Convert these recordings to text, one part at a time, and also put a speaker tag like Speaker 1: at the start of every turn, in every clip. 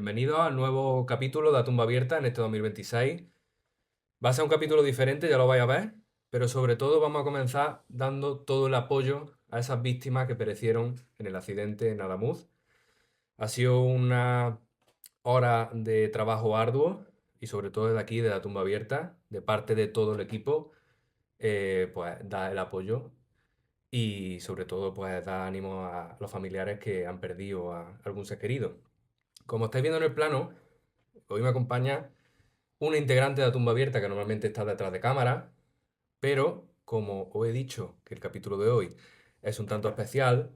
Speaker 1: bienvenidos al nuevo capítulo de A Tumba Abierta en este 2026. Va a ser un capítulo diferente, ya lo vais a ver, pero sobre todo vamos a comenzar dando todo el apoyo a esas víctimas que perecieron en el accidente en Adamuz. Ha sido una hora de trabajo arduo y sobre todo desde aquí, de La Tumba Abierta, de parte de todo el equipo, pues da el apoyo y sobre todo pues da ánimo a los familiares que han perdido a algún ser querido. Como estáis viendo en el plano, hoy me acompaña una integrante de la tumba abierta que normalmente está detrás de cámara, pero como os he dicho que el capítulo de hoy es un tanto especial,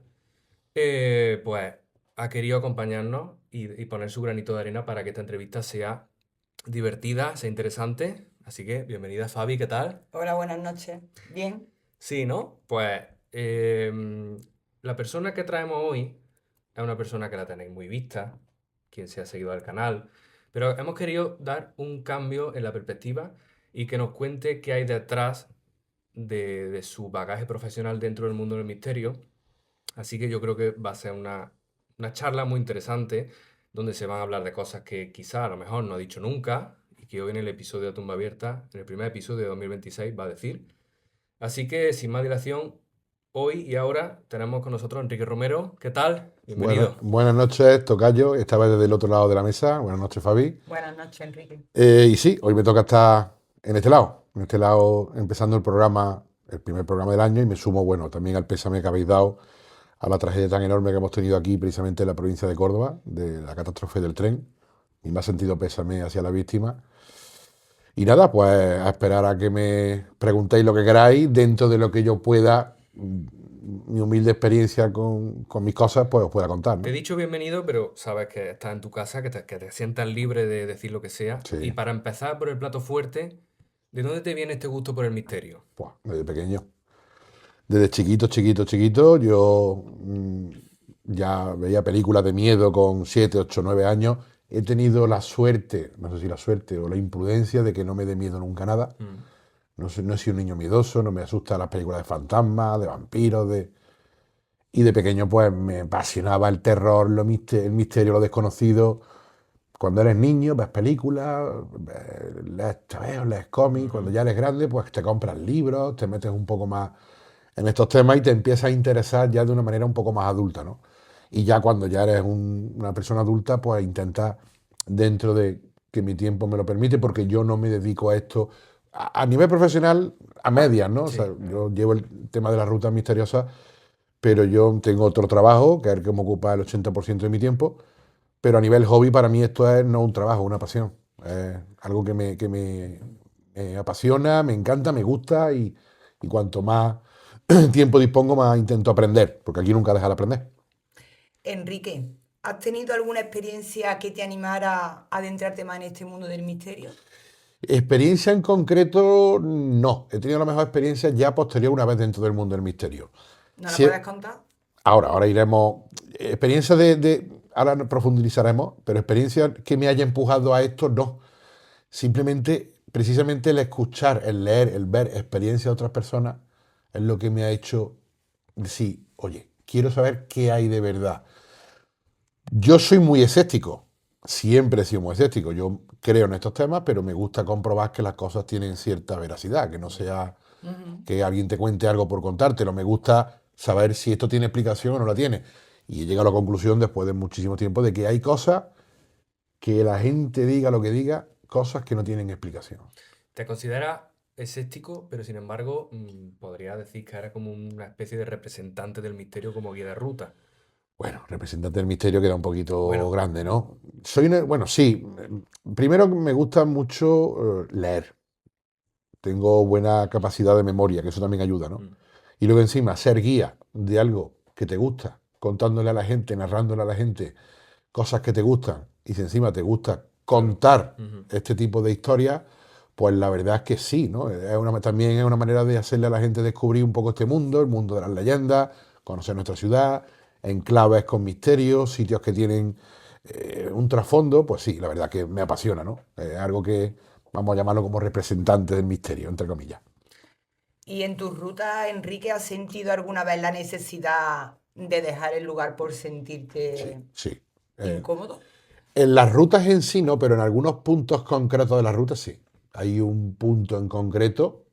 Speaker 1: pues ha querido acompañarnos y poner su granito de arena para que esta entrevista sea divertida, sea interesante. Así que bienvenida Fabi, ¿qué tal?
Speaker 2: Hola, buenas noches. Bien.
Speaker 1: Sí, ¿no? Pues la persona que traemos hoy es una persona que la tenéis muy vista, quien se ha seguido al canal, pero hemos querido dar un cambio en la perspectiva y que nos cuente qué hay detrás de su bagaje profesional dentro del mundo del misterio. Así que yo creo que va a ser una charla muy interesante donde se van a hablar de cosas que quizá a lo mejor no ha dicho nunca y que hoy en el episodio de Tumba Abierta, en el primer episodio de 2026, va a decir. Así que, sin más dilación, hoy y ahora tenemos con nosotros a Enrique Romero. ¿Qué tal?
Speaker 3: Bueno,
Speaker 1: Bienvenido.
Speaker 3: buenas noches, tocayo. Esta vez desde el otro lado de la mesa. Buenas noches, Fabi.
Speaker 2: Buenas noches, Enrique.
Speaker 3: Y sí, hoy me toca estar en este lado, empezando el programa, el primer programa del año, y me sumo, bueno, también al pésame que habéis dado a la tragedia tan enorme que hemos tenido aquí, precisamente en la provincia de Córdoba, de la catástrofe del tren. Y me ha sentido pésame hacia la víctima. Y nada, pues a esperar a que me preguntéis lo que queráis, dentro de lo que yo pueda, mi humilde experiencia con mis cosas, pues os pueda contar,
Speaker 1: Te he
Speaker 3: ¿no?
Speaker 1: dicho bienvenido, pero sabes que estás en tu casa, que te sientas libre de decir lo que sea. Y
Speaker 3: Sí,
Speaker 1: para empezar por el plato fuerte, ¿de dónde te viene este gusto por el misterio?
Speaker 3: pues, desde pequeño. Desde chiquito, chiquito, chiquito, yo ya veía películas de miedo con 7, 8, 9 años. He tenido la suerte, no sé si la suerte o la imprudencia de que no me dé miedo nunca nada.
Speaker 1: Mm.
Speaker 3: No he sido un niño miedoso, no me asustan las películas de fantasmas, de vampiros, y de pequeño pues me apasionaba el terror, el misterio, lo desconocido. Cuando eres niño, ves películas, lees tebeos, lees cómics. Cuando
Speaker 1: Ujú.
Speaker 3: ya eres grande, pues te compras libros, te metes un poco más en estos temas y te empieza a interesar ya de una manera un poco más adulta, ¿no? Y ya cuando ya eres una persona adulta, pues intenta, dentro de que mi tiempo me lo permite, porque yo no me dedico a esto a nivel profesional, a medias, ¿no? O sea,
Speaker 1: Sí.
Speaker 3: yo llevo el tema de las rutas misteriosas, pero yo tengo otro trabajo, que es el que me ocupa el 80% de mi tiempo, pero a nivel hobby para mí esto es no un trabajo, una pasión. Es algo me apasiona, me encanta, me gusta y cuanto más tiempo dispongo, más intento aprender, porque aquí nunca deja de aprender.
Speaker 2: Enrique, ¿has tenido alguna experiencia que te animara a adentrarte más en este mundo del misterio?
Speaker 3: Experiencia en concreto, no. He tenido la mejor experiencia ya posterior una vez dentro del mundo del misterio.
Speaker 2: ¿No la
Speaker 3: Sí,
Speaker 2: puedes contar?
Speaker 3: ahora iremos. Experiencia ahora profundizaremos, pero experiencia que me haya empujado a esto, no. Simplemente, precisamente el escuchar, el leer, el ver experiencias de otras personas es lo que me ha hecho decir, oye, quiero saber qué hay de verdad. Yo soy muy escéptico, siempre he sido muy escéptico. Yo creo en estos temas, pero me gusta comprobar que las cosas tienen cierta veracidad, que no sea
Speaker 2: Ujú.
Speaker 3: que alguien te cuente algo por contártelo. Me gusta saber si esto tiene explicación o no la tiene. Y he llegado a la conclusión, después de muchísimo tiempo, de que hay cosas que la gente diga lo que diga, cosas que no tienen explicación.
Speaker 1: Te consideras escéptico, pero sin embargo, podría decir que eres como una especie de representante del misterio como guía de ruta.
Speaker 3: Bueno, representante del misterio queda un poquito
Speaker 1: Bueno,
Speaker 3: grande, ¿no? Bueno, sí. Primero me gusta mucho leer. Tengo buena capacidad de memoria, que eso también ayuda, ¿no?
Speaker 1: mm,
Speaker 3: Y luego encima, ser guía de algo que te gusta, contándole a la gente, narrándole a la gente cosas que te gustan, y si encima te gusta
Speaker 1: claro.
Speaker 3: contar
Speaker 1: Ujú.
Speaker 3: este tipo de historias, pues la verdad es que sí, ¿no? También es una manera de hacerle a la gente descubrir un poco este mundo, el mundo de las leyendas, conocer nuestra ciudad, enclaves con misterios, sitios que tienen un trasfondo, pues sí, la verdad que me apasiona, ¿no? Algo que vamos a llamarlo como representante del misterio, entre comillas.
Speaker 2: ¿Y en tu ruta, Enrique, has sentido alguna vez la necesidad de dejar el lugar por
Speaker 3: Sí,
Speaker 2: sentirte
Speaker 3: sí. Eh,
Speaker 2: incómodo?
Speaker 3: En las rutas en sí no, pero en algunos puntos concretos de las rutas sí. Hay un punto en concreto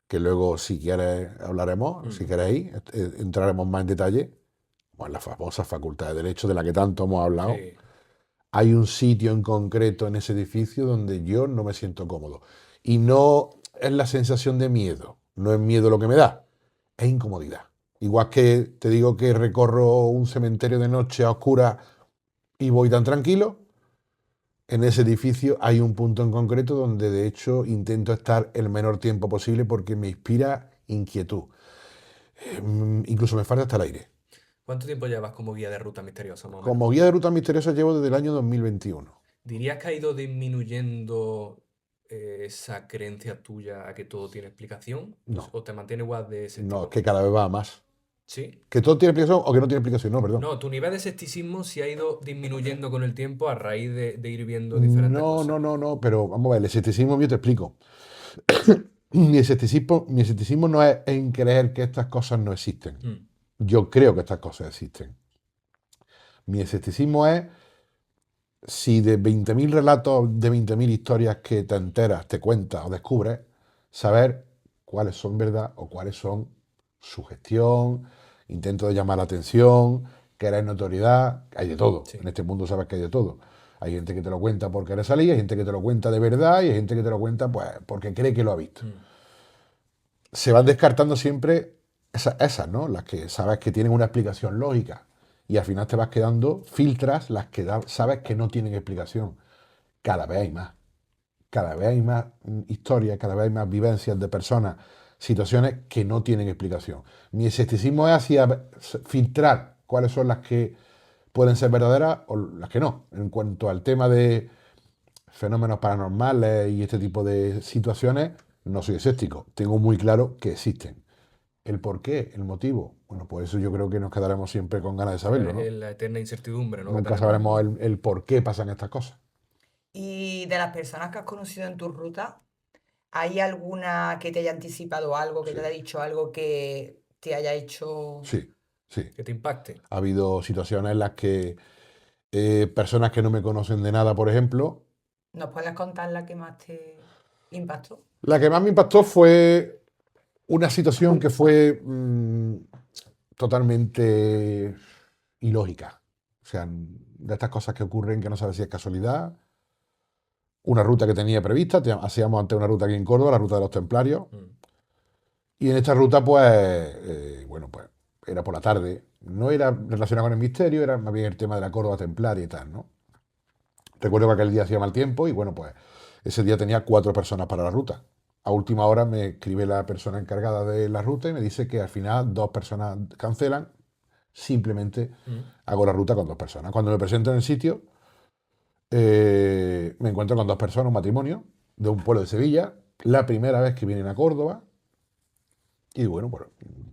Speaker 3: que luego, si quieres, hablaremos, si queréis, entraremos más en detalle. Bueno, la famosa Facultad de Derecho de la que tanto hemos hablado.
Speaker 1: Sí.
Speaker 3: Hay un sitio en concreto en ese edificio donde yo no me siento cómodo. Y no es la sensación de miedo, no es miedo lo que me da, es incomodidad. Igual que te digo que recorro un cementerio de noche a oscuras y voy tan tranquilo, en ese edificio hay un punto en concreto donde de hecho intento estar el menor tiempo posible porque me inspira inquietud. Incluso me falta hasta el aire.
Speaker 1: ¿Cuánto tiempo llevas como guía de ruta misteriosa, más o menos?
Speaker 3: Como guía de rutas misteriosas llevo desde el año 2021.
Speaker 1: ¿Dirías que ha ido disminuyendo esa creencia tuya a que todo tiene explicación?
Speaker 3: No,
Speaker 1: ¿O te mantiene igual de
Speaker 3: no, es
Speaker 1: escéptico?
Speaker 3: que cada vez va a más.
Speaker 1: ¿Sí?
Speaker 3: ¿Que todo tiene explicación o que no tiene explicación? No, perdón.
Speaker 1: No, tu nivel de escepticismo sí ha ido disminuyendo con el tiempo a raíz de ir viendo diferentes
Speaker 3: No,
Speaker 1: cosas.
Speaker 3: no, pero vamos a ver, el escepticismo yo te explico. Mi escepticismo no es en creer que estas cosas no existen.
Speaker 1: Mm,
Speaker 3: Yo creo que estas cosas existen. Mi escepticismo es si de 20.000 relatos, de 20.000 historias que te enteras, te cuentas o descubres, saber cuáles son verdad o cuáles son sugestión, intento de llamar la atención, querer notoriedad, hay de todo.
Speaker 1: sí.
Speaker 3: En este mundo sabes que hay de todo. Hay gente que te lo cuenta porque querer salir, hay gente que te lo cuenta de verdad y hay gente que te lo cuenta pues porque cree que lo ha visto.
Speaker 1: Mm,
Speaker 3: Se van descartando siempre esas, ¿no? Las que sabes que tienen una explicación lógica. Y al final te vas quedando, filtras las que sabes que no tienen explicación. Cada vez hay más. Cada vez hay más historias, cada vez hay más vivencias de personas, situaciones que no tienen explicación. Mi escepticismo es hacia filtrar cuáles son las que pueden ser verdaderas o las que no. En cuanto al tema de fenómenos paranormales y este tipo de situaciones, no soy escéptico. Tengo muy claro que existen. ¿El por qué? ¿El motivo? Bueno, pues eso yo creo que nos quedaremos siempre con ganas de saberlo, ¿no?
Speaker 1: La eterna incertidumbre, ¿no? que
Speaker 3: Nunca
Speaker 1: tenemos.
Speaker 3: sabremos el por qué pasan estas cosas.
Speaker 2: Y de las personas que has conocido en tu ruta, ¿hay alguna que te haya anticipado algo, que te
Speaker 3: Sí,
Speaker 2: haya dicho algo que te haya hecho...
Speaker 3: sí, sí.
Speaker 1: Que te impacte.
Speaker 3: Ha habido situaciones en las que personas que no me conocen de nada, por ejemplo,
Speaker 2: ¿Nos puedes contar la que más te impactó?
Speaker 3: la que más me impactó fue una situación que fue totalmente ilógica. O sea, de estas cosas que ocurren que no sabes si es casualidad. Una ruta que tenía prevista, hacíamos antes una ruta aquí en Córdoba, la ruta de los Templarios,
Speaker 1: Mm,
Speaker 3: y en esta ruta, pues, bueno, pues era por la tarde. No era relacionado con el misterio, era más bien el tema de la Córdoba Templaria y tal, ¿no? Recuerdo que aquel día hacía mal tiempo y bueno, pues ese día tenía 4 personas para la ruta. A última hora me escribe la persona encargada de la ruta y me dice que al final 2 personas cancelan, simplemente
Speaker 1: mm.
Speaker 3: hago la ruta con 2 personas. Cuando me presento en el sitio, me encuentro con 2 personas, un matrimonio de un pueblo de Sevilla, la primera vez que vienen a Córdoba y bueno, pues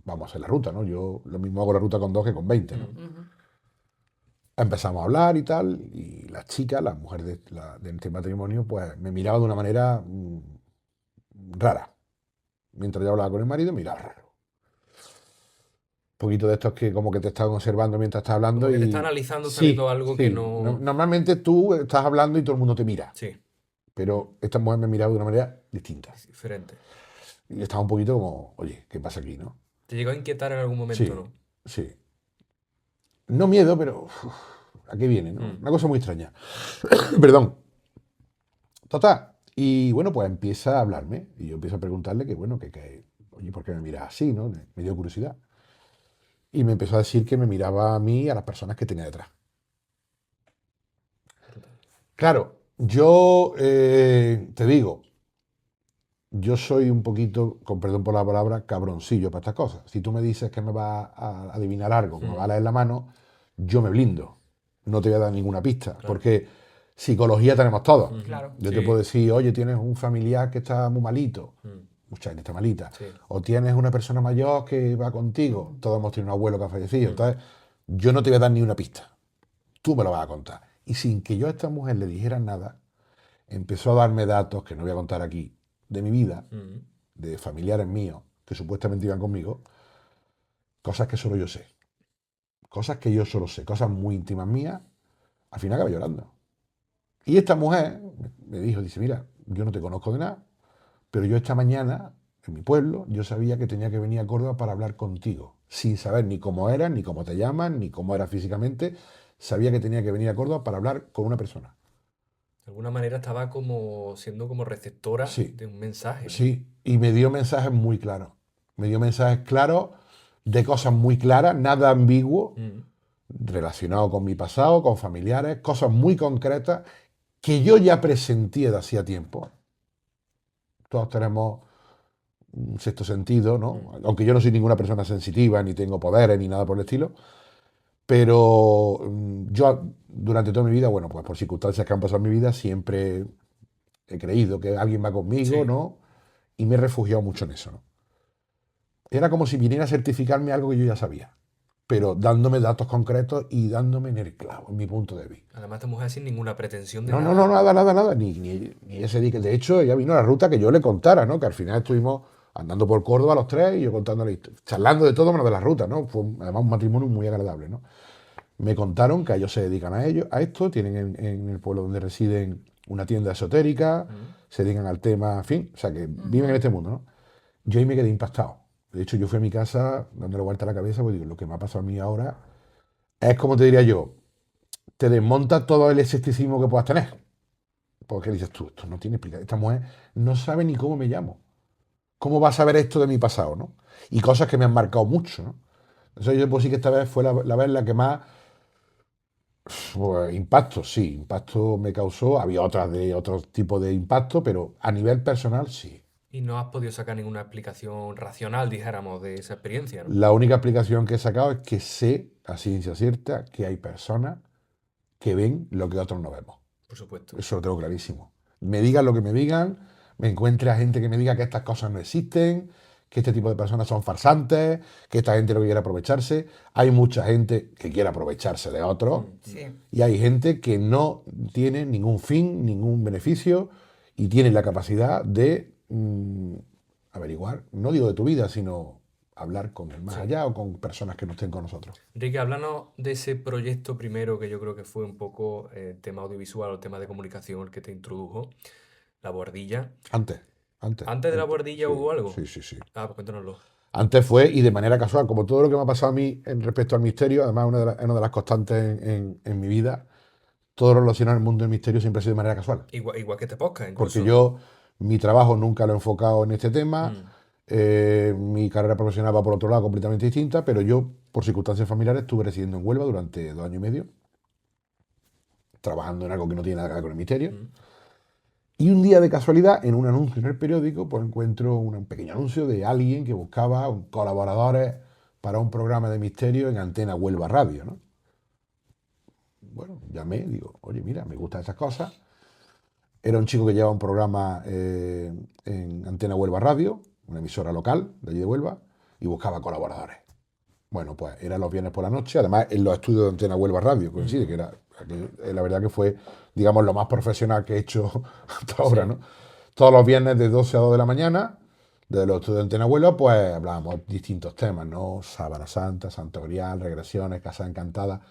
Speaker 3: vamos a hacer la ruta, ¿no? Yo lo mismo hago la ruta con 2 que con 20, ¿no?
Speaker 2: Ujú.
Speaker 3: Empezamos a hablar y tal, y la chica, la mujer de este matrimonio, pues me miraba de una manera rara. Mientras yo hablaba con el marido, miraba raro. Un poquito de estos que como que te están observando mientras estás hablando
Speaker 1: Como que te
Speaker 3: y...
Speaker 1: está analizando, está
Speaker 3: Sí,
Speaker 1: viendo algo que
Speaker 3: sí.
Speaker 1: no.
Speaker 3: Normalmente tú estás hablando y todo el mundo te mira,
Speaker 1: Sí,
Speaker 3: pero esta mujer me miraba de una manera distinta.
Speaker 1: es diferente.
Speaker 3: Y estaba un poquito como, oye, ¿qué pasa aquí, no?
Speaker 1: ¿Te llegó a inquietar en algún momento,
Speaker 3: Sí,
Speaker 1: no?
Speaker 3: sí. No miedo, pero ¿a qué viene, no?
Speaker 1: Mm,
Speaker 3: Una cosa muy extraña. Perdón. Total. Y bueno, pues empieza a hablarme. Y yo empiezo a preguntarle que, bueno, oye, ¿por qué me miras así, no? Me dio curiosidad. Y me empezó a decir que me miraba a mí y a las personas que tenía detrás.
Speaker 1: brutal.
Speaker 3: Claro, yo te digo, yo soy un poquito, con perdón por la palabra, cabroncillo para estas cosas. Si tú me dices que me vas a adivinar algo, que me va a leer la mano, yo me blindo. No te voy a dar ninguna pista.
Speaker 1: Claro.
Speaker 3: Porque psicología tenemos todos.
Speaker 1: Ujú,
Speaker 2: Claro.
Speaker 3: Yo
Speaker 1: sí,
Speaker 3: te puedo decir, oye, tienes un familiar que está muy malito.
Speaker 1: mm,
Speaker 3: Mucha gente está malita.
Speaker 1: sí,
Speaker 3: O tienes una persona mayor que va contigo. Todos hemos tenido un abuelo que ha fallecido.
Speaker 1: Mm.
Speaker 3: Entonces, yo no te voy a dar ni una pista. Tú me lo vas a contar. Y sin que yo a esta mujer le dijera nada, empezó a darme datos que no voy a contar aquí, de mi vida,
Speaker 1: mm,
Speaker 3: de familiares míos que supuestamente iban conmigo, cosas que solo yo sé. Cosas que yo solo sé, cosas muy íntimas mías. Al final acabé llorando. Y esta mujer me dijo, dice, mira, yo no te conozco de nada, pero yo esta mañana, en mi pueblo, yo sabía que tenía que venir a Córdoba para hablar contigo, sin saber ni cómo eras, ni cómo te llaman, ni cómo eras físicamente. Sabía que tenía que venir a Córdoba para hablar con una persona.
Speaker 1: De alguna manera estaba como siendo como receptora
Speaker 3: Sí,
Speaker 1: de un mensaje, ¿no?
Speaker 3: sí, y me dio mensajes muy claros. Me dio mensajes claros de cosas muy claras, nada ambiguo,
Speaker 1: Mm.
Speaker 3: relacionado con mi pasado, con familiares, cosas muy concretas que yo ya presentía de hacía tiempo. Todos tenemos un sexto sentido, ¿no?
Speaker 1: Mm.
Speaker 3: Aunque yo no soy ninguna persona sensitiva, ni tengo poderes, ni nada por el estilo, pero yo durante toda mi vida, bueno, pues por circunstancias que han pasado en mi vida, siempre he creído que alguien va conmigo,
Speaker 1: Sí.
Speaker 3: ¿no? Y me he refugiado mucho en eso, ¿no? Era como si viniera a certificarme algo que yo ya sabía, pero dándome datos concretos y dándome en el clavo, en mi punto de vista.
Speaker 1: Además, esta mujer sin ninguna pretensión de
Speaker 3: No, no,
Speaker 1: nada.
Speaker 3: no, nada, nada, nada, ni ese día. De hecho, ella vino a la ruta que yo le contara, ¿no? Que al final estuvimos andando por Córdoba los tres y yo contándole, charlando de todo menos de la ruta, ¿no? Fue además un matrimonio muy agradable, ¿no? Me contaron que ellos se dedican a esto, tienen en el pueblo donde residen una tienda esotérica,
Speaker 1: Mm.
Speaker 3: se dedican al tema, en fin, o sea, que viven en este mundo, ¿no? Yo ahí me quedé impactado. De hecho, yo fui a mi casa dándole vuelta a la cabeza, porque digo, lo que me ha pasado a mí ahora es, como te diría yo, te desmonta todo el escepticismo que puedas tener. Porque dices tú, esto no tiene explicación. Esta mujer no sabe ni cómo me llamo. ¿Cómo va a saber esto de mi pasado, no? Y cosas que me han marcado mucho, ¿no? Entonces yo puedo decir que esta vez fue la vez en la que más pues, impacto, sí, impacto me causó. Había otras de otro tipo de impacto, pero a nivel personal, sí.
Speaker 1: Y no has podido sacar ninguna explicación racional, dijéramos, de esa experiencia, ¿no?
Speaker 3: La única explicación que he sacado es que sé, a ciencia cierta, que hay personas que ven lo que otros no vemos.
Speaker 1: Por supuesto.
Speaker 3: Eso lo tengo clarísimo. Me digan lo que me digan, me encuentre a gente que me diga que estas cosas no existen, que este tipo de personas son farsantes, que esta gente lo que quiere aprovecharse. Hay mucha gente que quiere aprovecharse de otros
Speaker 1: Mm.
Speaker 2: Sí.
Speaker 3: y hay gente que no tiene ningún fin, ningún beneficio y tiene la capacidad de averiguar, no digo de tu vida, sino hablar con el más
Speaker 1: Sí.
Speaker 3: allá o con personas que no estén con nosotros.
Speaker 1: Enrique, háblanos de ese proyecto primero que yo creo que fue un poco el tema audiovisual o el tema de comunicación el que te introdujo, La Buhardilla.
Speaker 3: Antes.
Speaker 1: ¿Antes de La Buhardilla
Speaker 3: Sí,
Speaker 1: hubo algo?
Speaker 3: sí.
Speaker 1: Ah, pues cuéntanoslo.
Speaker 3: Antes fue, y de manera casual, como todo lo que me ha pasado a mí en respecto al misterio, además es una de las constantes en mi vida, todo lo relacionado al mundo del misterio siempre ha sido de manera casual.
Speaker 1: Igual que este podcast,
Speaker 3: Porque
Speaker 1: incluso.
Speaker 3: mi trabajo nunca lo he enfocado en este tema,
Speaker 1: Mm.
Speaker 3: mi carrera profesional va por otro lado completamente distinta, pero yo, por circunstancias familiares, estuve residiendo en Huelva durante 2 años y medio, trabajando en algo que no tiene nada que ver con el misterio.
Speaker 1: Mm.
Speaker 3: Y un día de casualidad, en un anuncio en el periódico, pues encuentro un pequeño anuncio de alguien que buscaba colaboradores para un programa de misterio en Antena Huelva Radio, ¿no? Bueno, llamé, digo, oye, mira, me gustan esas cosas. Era un chico que lleva un programa en Antena Huelva Radio, una emisora local de allí de Huelva, y buscaba colaboradores. Bueno, pues era los viernes por la noche, además en los estudios de Antena Huelva Radio, coincide, que era, la verdad que fue, digamos, lo más profesional que he hecho hasta ahora,
Speaker 1: Sí.
Speaker 3: ¿no? Todos los viernes de 12 a 2 de la mañana, desde los estudios de Antena Huelva, pues hablábamos distintos temas, ¿no? Sábana Santa, Santo Grial, regresiones, Casa Encantada.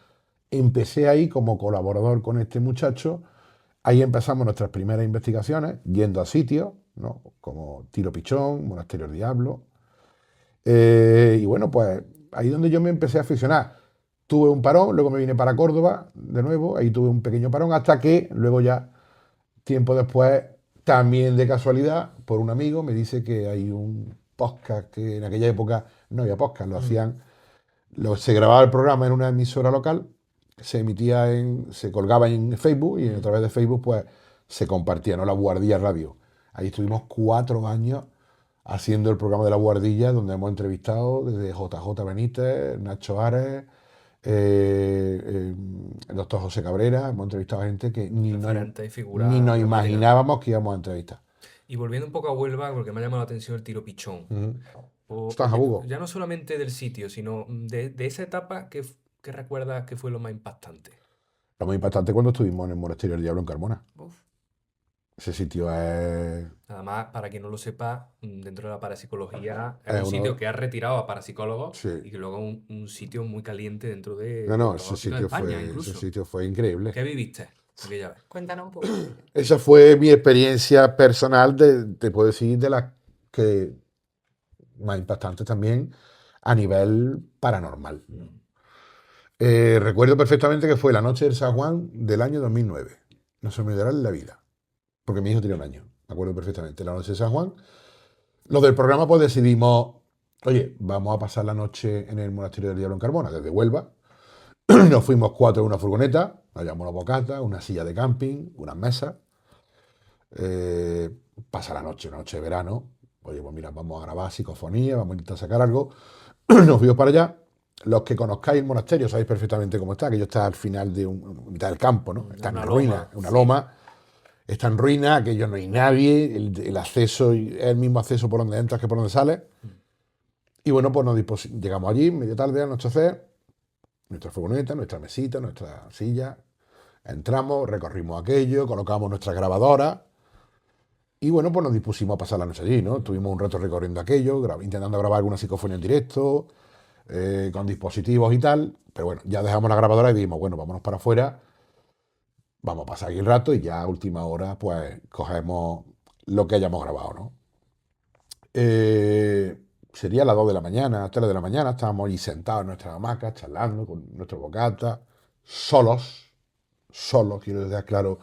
Speaker 3: Empecé ahí como colaborador con este muchacho. Ahí empezamos nuestras primeras investigaciones, yendo a sitios, ¿no? Como Tiro Pichón, Monasterio del Diablo. Y bueno, pues ahí donde yo me empecé a aficionar. Tuve un parón, luego me vine para Córdoba de nuevo, ahí tuve un pequeño parón, hasta que luego ya, tiempo después, también de casualidad, por un amigo, me dice que hay un podcast que en aquella época no había podcast, lo
Speaker 1: Mm.
Speaker 3: hacían, se grababa el programa en una emisora local, se colgaba en Facebook y a través de Facebook pues se compartía, ¿no? La Buhardilla Radio. Ahí estuvimos 4 años haciendo el programa de La Buhardilla, donde hemos entrevistado desde JJ Benítez, Nacho Ares, el doctor José Cabrera. Hemos entrevistado a gente que
Speaker 1: Referentes y figuras
Speaker 3: ni nos
Speaker 1: de la humanidad.
Speaker 3: imaginábamos que íbamos a entrevistar.
Speaker 1: Y volviendo un poco a Huelva, porque me ha llamado la atención el Tiro Pichón.
Speaker 3: Está en Jabugo.
Speaker 1: Ya no solamente del sitio, sino de esa etapa que recuerdas que fue lo más impactante.
Speaker 3: Lo más impactante cuando estuvimos en el Monasterio del Diablo en Carmona.
Speaker 1: Uf.
Speaker 3: Ese sitio es...
Speaker 1: Además, para quien no lo sepa, dentro de la parapsicología es
Speaker 3: Es
Speaker 1: un
Speaker 3: uno-
Speaker 1: sitio que ha retirado a parapsicólogos
Speaker 3: Sí.
Speaker 1: y que luego un sitio muy caliente dentro de
Speaker 3: No,
Speaker 1: la
Speaker 3: ese
Speaker 1: óptica de
Speaker 3: sitio
Speaker 1: España,
Speaker 3: ese
Speaker 1: incluso.
Speaker 3: sitio fue increíble.
Speaker 1: ¿Qué viviste? Aquella vez.
Speaker 2: Cuéntanos un poco.
Speaker 3: Esa fue mi experiencia personal, te puedo decir, de las que más impactantes también a nivel paranormal. Recuerdo perfectamente que fue la noche del San Juan del año 2009. No se me olvidará en la vida, porque mi hijo tenía un año. Me acuerdo perfectamente. La noche de San Juan. Los del programa pues decidimos, oye, vamos a pasar la noche en el Monasterio del Diablo en Carmona, desde Huelva. Nos fuimos 4 en una furgoneta, nos llevamos una bocata, una silla de camping, unas mesas. Pasa la noche, una noche de verano. Oye, pues mira, vamos a grabar psicofonía, vamos a intentar sacar algo. Nos fuimos para allá. Los que conozcáis el monasterio sabéis perfectamente cómo está, que está al final de mitad del campo, ¿no? Está en
Speaker 1: Una
Speaker 3: ruina,
Speaker 1: loma,
Speaker 3: una
Speaker 1: sí.
Speaker 3: loma. Está en ruina, aquello no hay nadie, el acceso es el mismo acceso por donde entras que por donde sales. Y bueno, pues llegamos allí, medio tarde, anochecer, nuestra furgoneta, nuestra mesita, nuestra silla. Entramos, recorrimos aquello, colocamos nuestras grabadoras y bueno, pues nos dispusimos a pasar la noche allí, ¿no? Estuvimos un rato recorriendo aquello, intentando grabar alguna psicofonía en directo, con dispositivos y tal. Pero bueno, ya dejamos la grabadora y dijimos, bueno, vámonos para afuera, vamos a pasar aquí el rato y ya a última hora, pues cogemos lo que hayamos grabado, ¿no? Sería las 2 de la mañana, 3 de la mañana, estábamos allí sentados en nuestras hamacas, charlando con nuestro bocata, solos, quiero dejar claro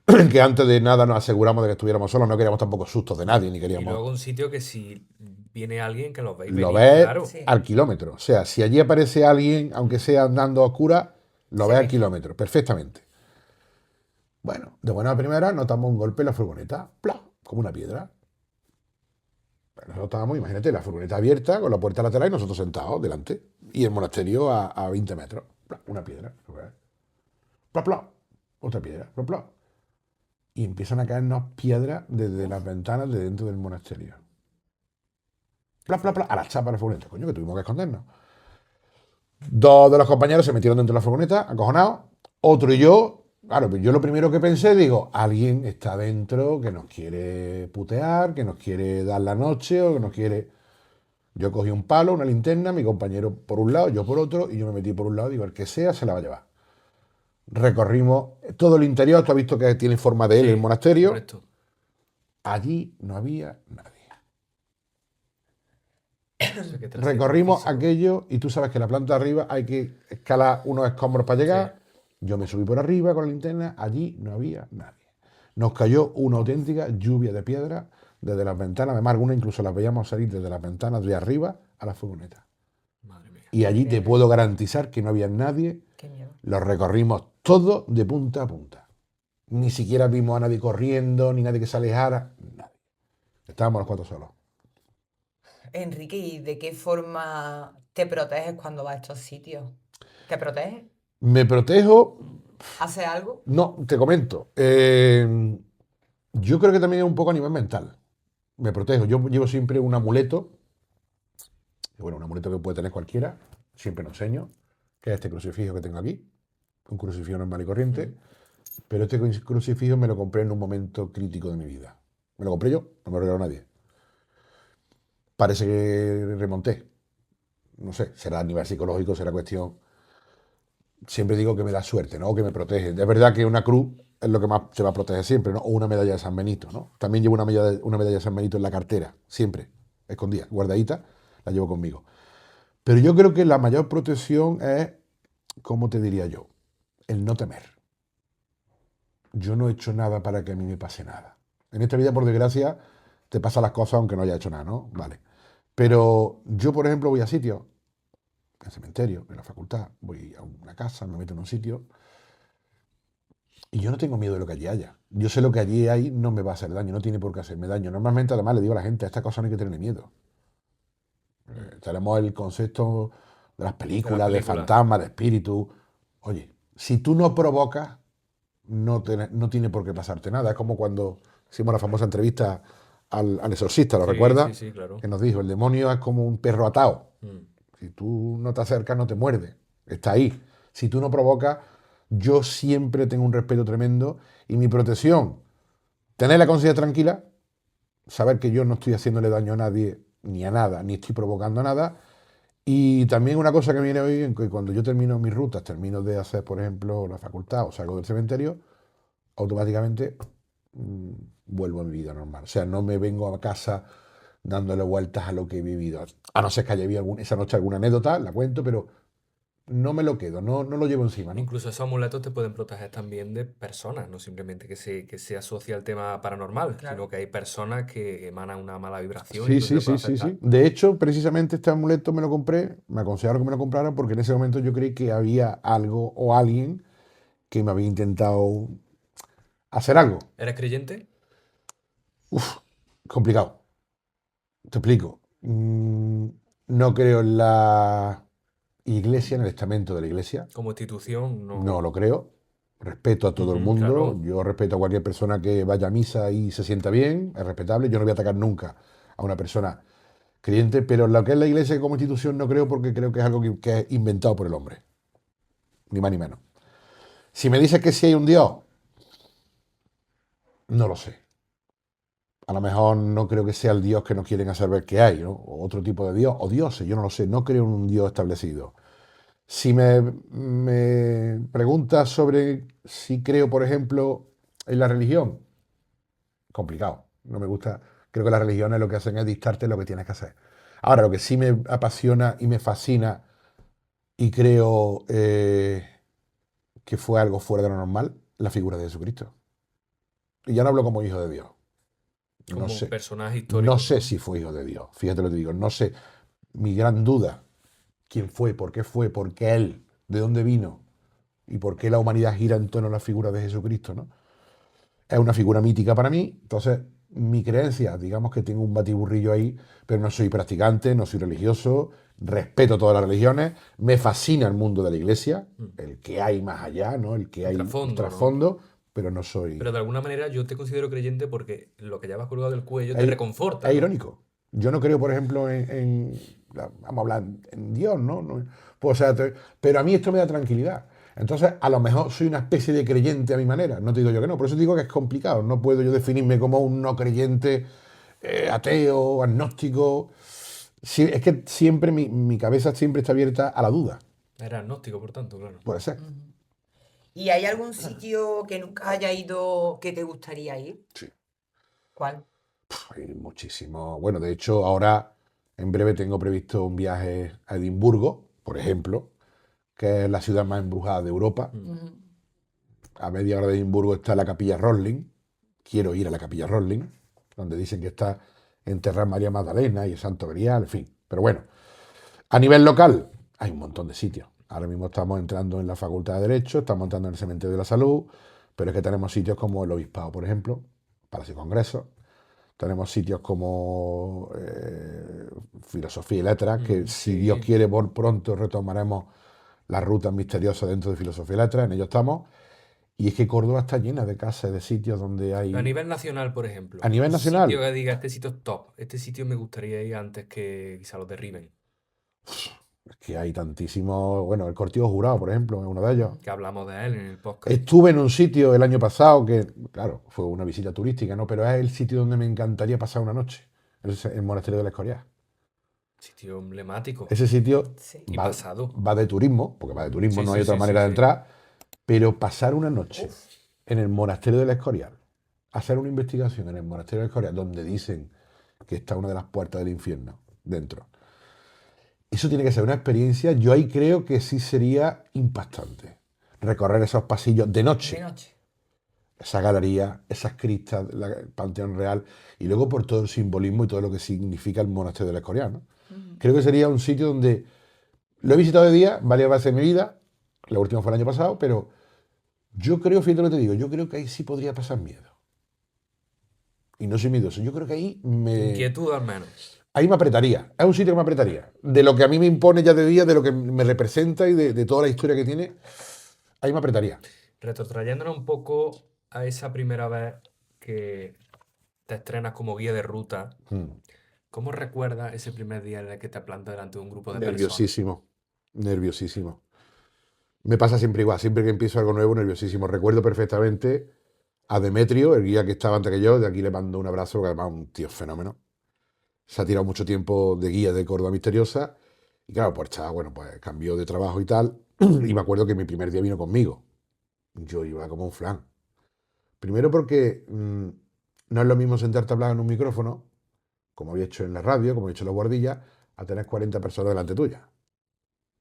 Speaker 3: que antes de nada nos aseguramos de que estuviéramos solos, no queríamos tampoco sustos de nadie, ni
Speaker 1: Y
Speaker 3: queríamos...
Speaker 1: luego un sitio que si viene alguien que los veis
Speaker 3: Lo
Speaker 1: venir,
Speaker 3: ves
Speaker 1: claro.
Speaker 2: Sí.
Speaker 3: al kilómetro. O sea, si allí aparece alguien, aunque sea andando a oscuras, lo
Speaker 2: Se
Speaker 3: ves al
Speaker 2: ve.
Speaker 3: kilómetro, perfectamente. Bueno, de buena primera notamos un golpe en la furgoneta, ¡plá!, como una piedra. Nosotros estábamos, imagínate, la furgoneta abierta, con la puerta lateral y nosotros sentados delante. Y el monasterio a 20 metros. ¡Plá!, una piedra. ¡Plá, plá! Otra piedra. ¡Plá, plá! Y empiezan a caernos piedras desde las ventanas de dentro del monasterio. ¡Plá, plá, plá! A la chapa de la furgoneta. Coño, que tuvimos que escondernos. 2 de los compañeros se metieron dentro de la furgoneta, acojonados. Otro y yo, claro, pues yo lo primero que pensé, digo, alguien está dentro que nos quiere putear, que nos quiere dar la noche o que nos quiere... Yo cogí un palo, una linterna, mi compañero por un lado, yo por otro, y yo me metí por un lado, digo, el que sea se la va a llevar. Recorrimos todo el interior, tú has visto que tiene forma de L
Speaker 1: Sí,
Speaker 3: el monasterio.
Speaker 1: correcto.
Speaker 3: Allí no había nadie.
Speaker 1: O sea, que
Speaker 3: Recorrimos
Speaker 1: trasciende
Speaker 3: aquello y tú sabes que en la planta de arriba hay que escalar unos escombros para llegar. Yo me subí por arriba con la linterna, allí no había nadie. Nos cayó una auténtica lluvia de piedra desde las ventanas, además algunas incluso las veíamos salir desde las ventanas de arriba a la furgoneta.
Speaker 1: Madre mía.
Speaker 3: Y allí te puedo garantizar que no había nadie.
Speaker 2: Qué miedo.
Speaker 3: Lo recorrimos todo de punta a punta. Ni siquiera vimos a nadie corriendo, ni nadie que se alejara, nadie. Estábamos los 4 solos.
Speaker 2: Enrique, ¿y de qué forma te proteges cuando vas a estos sitios? ¿Te proteges?
Speaker 3: Me protejo.
Speaker 2: ¿Haces algo?
Speaker 3: No, te comento. Yo creo que también es un poco a nivel mental. Me protejo. Yo llevo siempre un amuleto. Bueno, un amuleto que puede tener cualquiera. Siempre lo enseño. Que es este crucifijo que tengo aquí. Un crucifijo normal y corriente. Pero este crucifijo me lo compré en un momento crítico de mi vida. Me lo compré yo, no me lo regaló nadie. Parece que remonté. No sé, será a nivel psicológico, será cuestión. Siempre digo que me da suerte, ¿no? O que me protege. Es verdad que una cruz es lo que más se va a proteger siempre, ¿no? O una medalla de San Benito, ¿no? También llevo una medalla de San Benito en la cartera, siempre, escondida, guardadita, la llevo conmigo. Pero yo creo que la mayor protección es, ¿cómo te diría yo? El no temer. Yo no he hecho nada para que a mí me pase nada. En esta vida, por desgracia, te pasan las cosas aunque no haya hecho nada, ¿no? Vale. Pero yo, por ejemplo, voy a sitios, al cementerio, en la facultad, voy a una casa, me meto en un sitio y yo no tengo miedo de lo que allí haya. Yo sé lo que allí hay no me va a hacer daño, no tiene por qué hacerme daño. Normalmente, además, le digo a la gente, a estas cosas no hay que tener miedo. Tenemos el concepto de las películas, de
Speaker 1: películas.
Speaker 3: fantasmas, de espíritus. Oye, si tú no provocas, no tiene por qué pasarte nada. Es como cuando hicimos la famosa entrevista al exorcista, ¿lo
Speaker 1: Sí,
Speaker 3: recuerdas?
Speaker 1: sí, sí, claro.
Speaker 3: Que nos dijo, el demonio es como un perro atado.
Speaker 1: Mm.
Speaker 3: Si tú no te acercas, no te muerde. Está ahí. Si tú no provocas, yo siempre tengo un respeto tremendo y mi protección, tener la conciencia tranquila, saber que yo no estoy haciéndole daño a nadie, ni a nada, ni estoy provocando nada. Y también una cosa que viene hoy, en que cuando yo termino mis rutas, termino de hacer, por ejemplo, la facultad o salgo del cementerio, automáticamente vuelvo a mi vida normal. O sea, no me vengo a casa dándole vueltas a lo que he vivido. A no ser que haya habido esa noche alguna anécdota, la cuento, pero no me lo quedo, no lo llevo encima, ¿no?
Speaker 1: Incluso esos amuletos te pueden proteger también de personas, no simplemente que se asocia al tema paranormal,
Speaker 2: Claro.
Speaker 1: sino que hay personas que emanan una mala vibración y
Speaker 3: Sí,
Speaker 1: entonces
Speaker 3: sí,
Speaker 1: puede
Speaker 3: sí, sí, sí.
Speaker 1: afectar.
Speaker 3: De hecho, precisamente este amuleto me lo compré, me aconsejaron que me lo comprara porque en ese momento yo creí que había algo o alguien que me había intentado hacer algo.
Speaker 1: ¿Eres creyente?
Speaker 3: Complicado. Te explico. No creo en la iglesia, en el estamento de la iglesia.
Speaker 1: Como institución,
Speaker 3: No
Speaker 1: no.
Speaker 3: lo creo. Respeto a todo el
Speaker 1: Ujú,
Speaker 3: mundo.
Speaker 1: claro.
Speaker 3: Yo respeto a cualquier persona que vaya a misa y se sienta bien. Es respetable. Yo no voy a atacar nunca a una persona creyente, pero en lo que es la iglesia como institución no creo porque creo que es algo que es inventado por el hombre. Ni más ni menos. Si me dices que sí hay un Dios, no lo sé. A lo mejor no creo que sea el Dios que nos quieren hacer ver que hay, ¿no? O otro tipo de Dios, o dioses, yo no lo sé, no creo en un Dios establecido. Si me preguntas sobre si creo, por ejemplo, en la religión, complicado, no me gusta, creo que las religiones lo que hacen es dictarte lo que tienes que hacer. Ahora, lo que sí me apasiona y me fascina y creo que fue algo fuera de lo normal, la figura de Jesucristo. Y ya no hablo como hijo de Dios. No
Speaker 1: Como
Speaker 3: sé.
Speaker 1: personaje
Speaker 3: No
Speaker 1: histórico,
Speaker 3: sé
Speaker 1: ¿no?
Speaker 3: si fue hijo de Dios. Fíjate lo que te digo. No sé. Mi gran duda. ¿Quién fue? ¿Por qué él? ¿De dónde vino? ¿Y por qué la humanidad gira en torno a la figura de Jesucristo, ¿no? Es una figura mítica para mí. Entonces, mi creencia, digamos que tengo un batiburrillo ahí, pero no soy practicante, no soy religioso, respeto todas las religiones, me fascina el mundo de la iglesia,
Speaker 1: Mm.
Speaker 3: el que hay más allá, ¿no? El que
Speaker 1: El
Speaker 3: hay
Speaker 1: trasfondo, ¿no?
Speaker 3: trasfondo, pero no soy...
Speaker 1: Pero de alguna manera yo te considero creyente porque lo que llevas colgado del cuello te
Speaker 3: Es,
Speaker 1: reconforta,
Speaker 3: es
Speaker 1: ¿no?
Speaker 3: irónico. Yo no creo, por ejemplo, vamos a hablar en Dios, ¿no? Pues, o sea, pero a mí esto me da tranquilidad. Entonces, a lo mejor soy una especie de creyente a mi manera. No te digo yo que no. Por eso digo que es complicado. No puedo yo definirme como un no creyente, ateo, agnóstico. Sí, es que siempre mi cabeza siempre está abierta a la duda.
Speaker 1: Era agnóstico, por tanto, claro.
Speaker 3: Puede ser.
Speaker 2: Ujú. ¿Y hay algún sitio que nunca haya ido que te gustaría ir?
Speaker 3: Sí.
Speaker 2: ¿Cuál?
Speaker 3: Hay muchísimo. Bueno, de hecho, ahora en breve tengo previsto un viaje a Edimburgo, por ejemplo, que es la ciudad más embrujada de Europa.
Speaker 1: Mm.
Speaker 2: Ujú.
Speaker 3: A media hora de Edimburgo está la Capilla Roslin. Quiero ir a la Capilla Roslin, donde dicen que está enterrada María Magdalena y el Santo Grial, en fin. Pero bueno, a nivel local hay un montón de sitios. Ahora mismo estamos entrando en la Facultad de Derecho, estamos entrando en el Cementerio de la Salud, pero es que tenemos sitios como el Obispado, por ejemplo, Palacio de Congresos. Tenemos sitios como Filosofía y Letras, que si Dios
Speaker 1: Sí.
Speaker 3: quiere, por pronto retomaremos las rutas misteriosas dentro de Filosofía y Letras, en ello estamos. Y es que Córdoba está llena de casas, de sitios donde
Speaker 1: A
Speaker 3: hay...
Speaker 1: nivel nacional, por ejemplo.
Speaker 3: A nivel
Speaker 1: Un
Speaker 3: nacional,
Speaker 1: sitio que diga, este sitio es top. Este sitio me gustaría ir antes que quizá lo derriben.
Speaker 3: es que hay tantísimos... Bueno, el Cortijo Jurado, por ejemplo, es uno de ellos.
Speaker 1: Que hablamos de él en el podcast.
Speaker 3: Estuve en un sitio el año pasado que, claro, fue una visita turística, ¿no? Pero es el sitio donde me encantaría pasar una noche, el Monasterio del Escorial.
Speaker 1: Sitio emblemático.
Speaker 3: Ese sitio
Speaker 2: Sí.
Speaker 1: Y
Speaker 3: va,
Speaker 1: pasado.
Speaker 3: va de turismo, porque va de turismo,
Speaker 1: Sí,
Speaker 3: no
Speaker 1: sí,
Speaker 3: hay otra
Speaker 1: sí,
Speaker 3: manera
Speaker 1: sí,
Speaker 3: de
Speaker 1: sí.
Speaker 3: entrar, pero pasar una noche
Speaker 2: Uf.
Speaker 3: en el Monasterio del Escorial, hacer una investigación en el Monasterio del Escorial, donde dicen que está una de las puertas del infierno dentro. Eso tiene que ser una experiencia, yo ahí creo que sí sería impactante. Recorrer esos pasillos de noche,
Speaker 2: De noche.
Speaker 3: esa galería, esas cristas, el Panteón Real, y luego por todo el simbolismo y todo lo que significa el Monasterio del Escorial, ¿no?
Speaker 2: Ujú.
Speaker 3: Creo que sería un sitio donde lo he visitado de día varias veces en mi vida, la última fue el año pasado, pero yo creo, fíjate lo que te digo, yo creo que ahí sí podría pasar miedo. Y no soy miedoso, yo creo que
Speaker 1: Inquietud al menos.
Speaker 3: ahí me apretaría, es un sitio que me apretaría. De lo que a mí me impone ya de día, de lo que me representa y de toda la historia que tiene, ahí me apretaría.
Speaker 1: Retrotrayéndonos un poco a esa primera vez que te estrenas como guía de ruta, ¿cómo recuerdas ese primer día en el que te plantas delante de un grupo de personas?
Speaker 3: Nerviosísimo, nerviosísimo. Me pasa siempre igual, siempre que empiezo algo nuevo, nerviosísimo. Recuerdo perfectamente a Demetrio, el guía que estaba antes que yo, de aquí le mando un abrazo, porque además es un tío fenómeno. Se ha tirado mucho tiempo de guía de Córdoba Misteriosa, y claro, pues estaba, bueno, pues cambió de trabajo y tal, y me acuerdo que mi primer día vino conmigo. Yo iba como un flan, Primero porque no es lo mismo sentarte a hablar en un micrófono, como había hecho en la radio, como he hecho en la guardilla, a tener 40 personas delante tuya.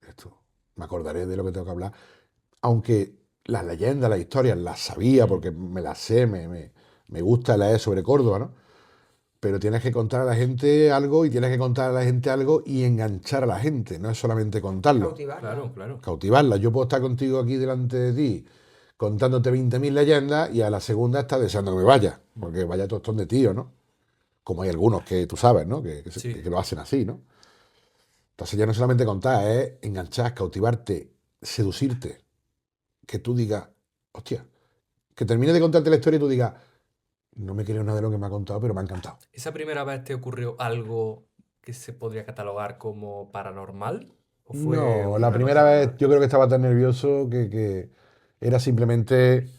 Speaker 3: Esto, me acordaré de lo que tengo que hablar. Aunque las leyendas, las historias, las sabía porque me las sé, me gusta leer sobre Córdoba, ¿no? Pero tienes que contar a la gente algo y tienes que contar a la gente algo y enganchar a la gente, no es solamente contarlo,
Speaker 2: Cautivarla.
Speaker 1: Claro.
Speaker 3: cautivarla. Yo puedo estar contigo aquí delante de ti contándote 20.000 leyendas y a la segunda estás deseando que me vaya, porque vaya tostón de tío, ¿no? Como hay algunos que tú sabes, ¿no?
Speaker 1: Sí.
Speaker 3: Que lo hacen así, ¿no? Entonces ya no es solamente contar, es enganchar, cautivarte, seducirte, que tú digas, hostia, que termine de contarte la historia y tú digas, no me creo nada de lo que me ha contado, pero me ha encantado.
Speaker 1: ¿Esa primera vez te ocurrió algo que se podría catalogar como paranormal? ¿O fue
Speaker 3: No, la
Speaker 1: una
Speaker 3: primera
Speaker 1: noche
Speaker 3: vez
Speaker 1: normal?
Speaker 3: yo creo que estaba tan nervioso que era simplemente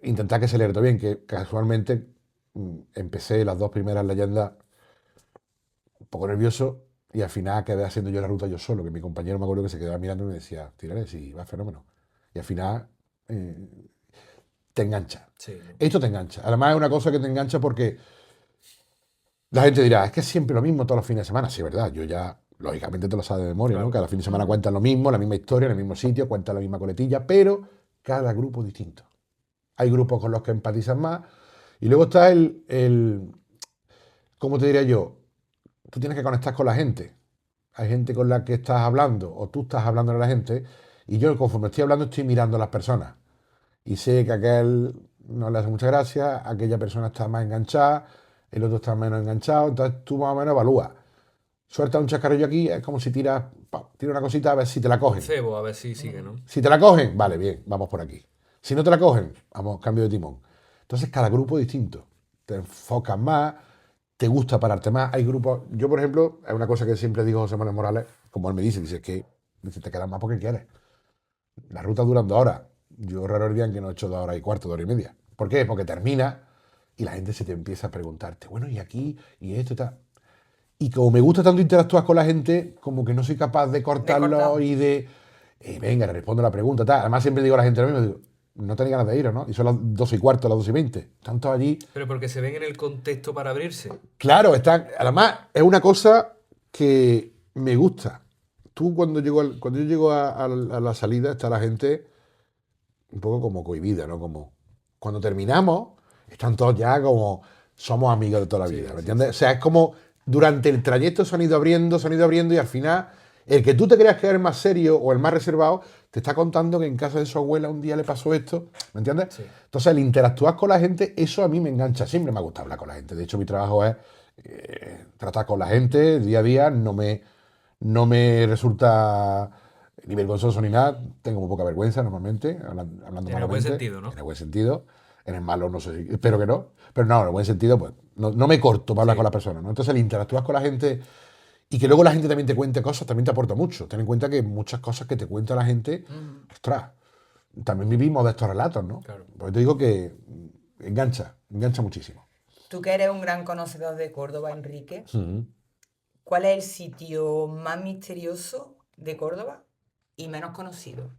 Speaker 3: intentar que se leyera todo bien, que casualmente empecé las dos primeras leyendas un poco nervioso y al final quedé haciendo yo la ruta yo solo, que mi compañero me acuerdo que se quedaba mirando y me decía, tírale, sí, va fenómeno. Y al final eh, te engancha.
Speaker 1: Sí, ¿no?
Speaker 3: Esto te engancha. Además es una cosa que te engancha porque la gente dirá, es que es siempre lo mismo todos los fines de semana. Sí, es verdad, yo ya, lógicamente te lo sabes de memoria, ¿no?
Speaker 1: Claro.
Speaker 3: Cada fin de semana cuentan lo mismo, la misma historia, en el mismo sitio, cuentan la misma coletilla, pero cada grupo es distinto. Hay grupos con los que empatizan más. Y luego está ¿cómo te diría yo? Tú tienes que conectar con la gente. Hay gente con la que estás hablando o tú estás hablando a la gente y yo conforme estoy hablando estoy mirando a las personas y sé que aquel no le hace mucha gracia, aquella persona está más enganchada, el otro está menos enganchado, entonces tú más o menos evalúas. Suelta un chascarrillo aquí, es como si tiras, tira una cosita a ver si te la
Speaker 1: Un
Speaker 3: cogen.
Speaker 1: cebo, a ver si sigue, ¿no?
Speaker 3: Si te la cogen, vale, bien, vamos por aquí. Si no te la cogen, vamos, cambio de timón. Entonces cada grupo es distinto. Te enfocas más, te gusta pararte más. Hay grupos, yo por ejemplo, es una cosa que siempre digo a José Manuel Morales, como él me dice que dice, te quedas más porque quieres. La ruta duran 2 horas. Yo raro el día en que no he hecho 2 horas y cuarto, 2 horas y media. ¿Por qué? Porque termina y la gente se te empieza a preguntarte, bueno, y aquí, y esto y tal. Y como me gusta tanto interactuar con la gente, como que no soy capaz de cortarlo
Speaker 2: cortar.
Speaker 3: y de, venga, le respondo la pregunta, tal. Además siempre digo a la gente lo mismo, digo, no tenéis ganas de iros, ¿no? Y son las 12 y cuarto, las 12 y 20. Tanto allí.
Speaker 1: Pero porque se ven en el contexto para abrirse.
Speaker 3: Claro, están. Además, es una cosa que me gusta. Tú cuando yo llego a la salida, está la gente un poco como cohibida, ¿no? Como cuando terminamos, están todos ya como somos amigos de toda la
Speaker 1: Sí,
Speaker 3: vida, ¿me
Speaker 1: sí,
Speaker 3: entiendes?
Speaker 1: sí.
Speaker 3: O sea, es como durante el trayecto se han ido abriendo y al final el que tú te creas que es el más serio o el más reservado te está contando que en casa de su abuela un día le pasó esto, ¿me entiendes?
Speaker 1: Sí.
Speaker 3: Entonces el interactuar con la gente, eso a mí me engancha, siempre me ha gustado hablar con la gente. De hecho, mi trabajo es tratar con la gente día a día, no me resulta ni vergonzoso ni nada, tengo muy poca vergüenza normalmente, hablando
Speaker 1: En el buen
Speaker 3: malamente,
Speaker 1: sentido, ¿no?
Speaker 3: en el buen sentido, en el malo no sé, espero que no, pero no, en el buen sentido, pues no me corto para hablar
Speaker 1: Sí.
Speaker 3: con las personas, ¿no? Entonces el interactúas con la gente y que luego la gente también te cuente cosas, también te aporta mucho. Ten en cuenta que muchas cosas que te cuenta la gente, ostras, también vivimos de estos relatos, ¿no?
Speaker 1: Claro.
Speaker 3: Pues te digo que engancha muchísimo.
Speaker 2: Tú que eres un gran conocedor de Córdoba, Enrique,
Speaker 3: Ujú.
Speaker 2: ¿cuál es el sitio más misterioso de Córdoba y menos conocido?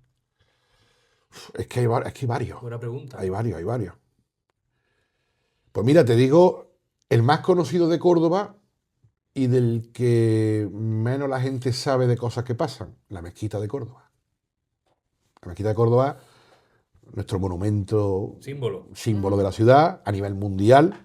Speaker 3: Es que hay varios,
Speaker 1: Buena pregunta.
Speaker 3: hay varios. Pues mira, te digo, el más conocido de Córdoba y del que menos la gente sabe de cosas que pasan, la Mezquita de Córdoba. La Mezquita de Córdoba, nuestro monumento
Speaker 1: Símbolo.
Speaker 3: símbolo de la ciudad a nivel mundial.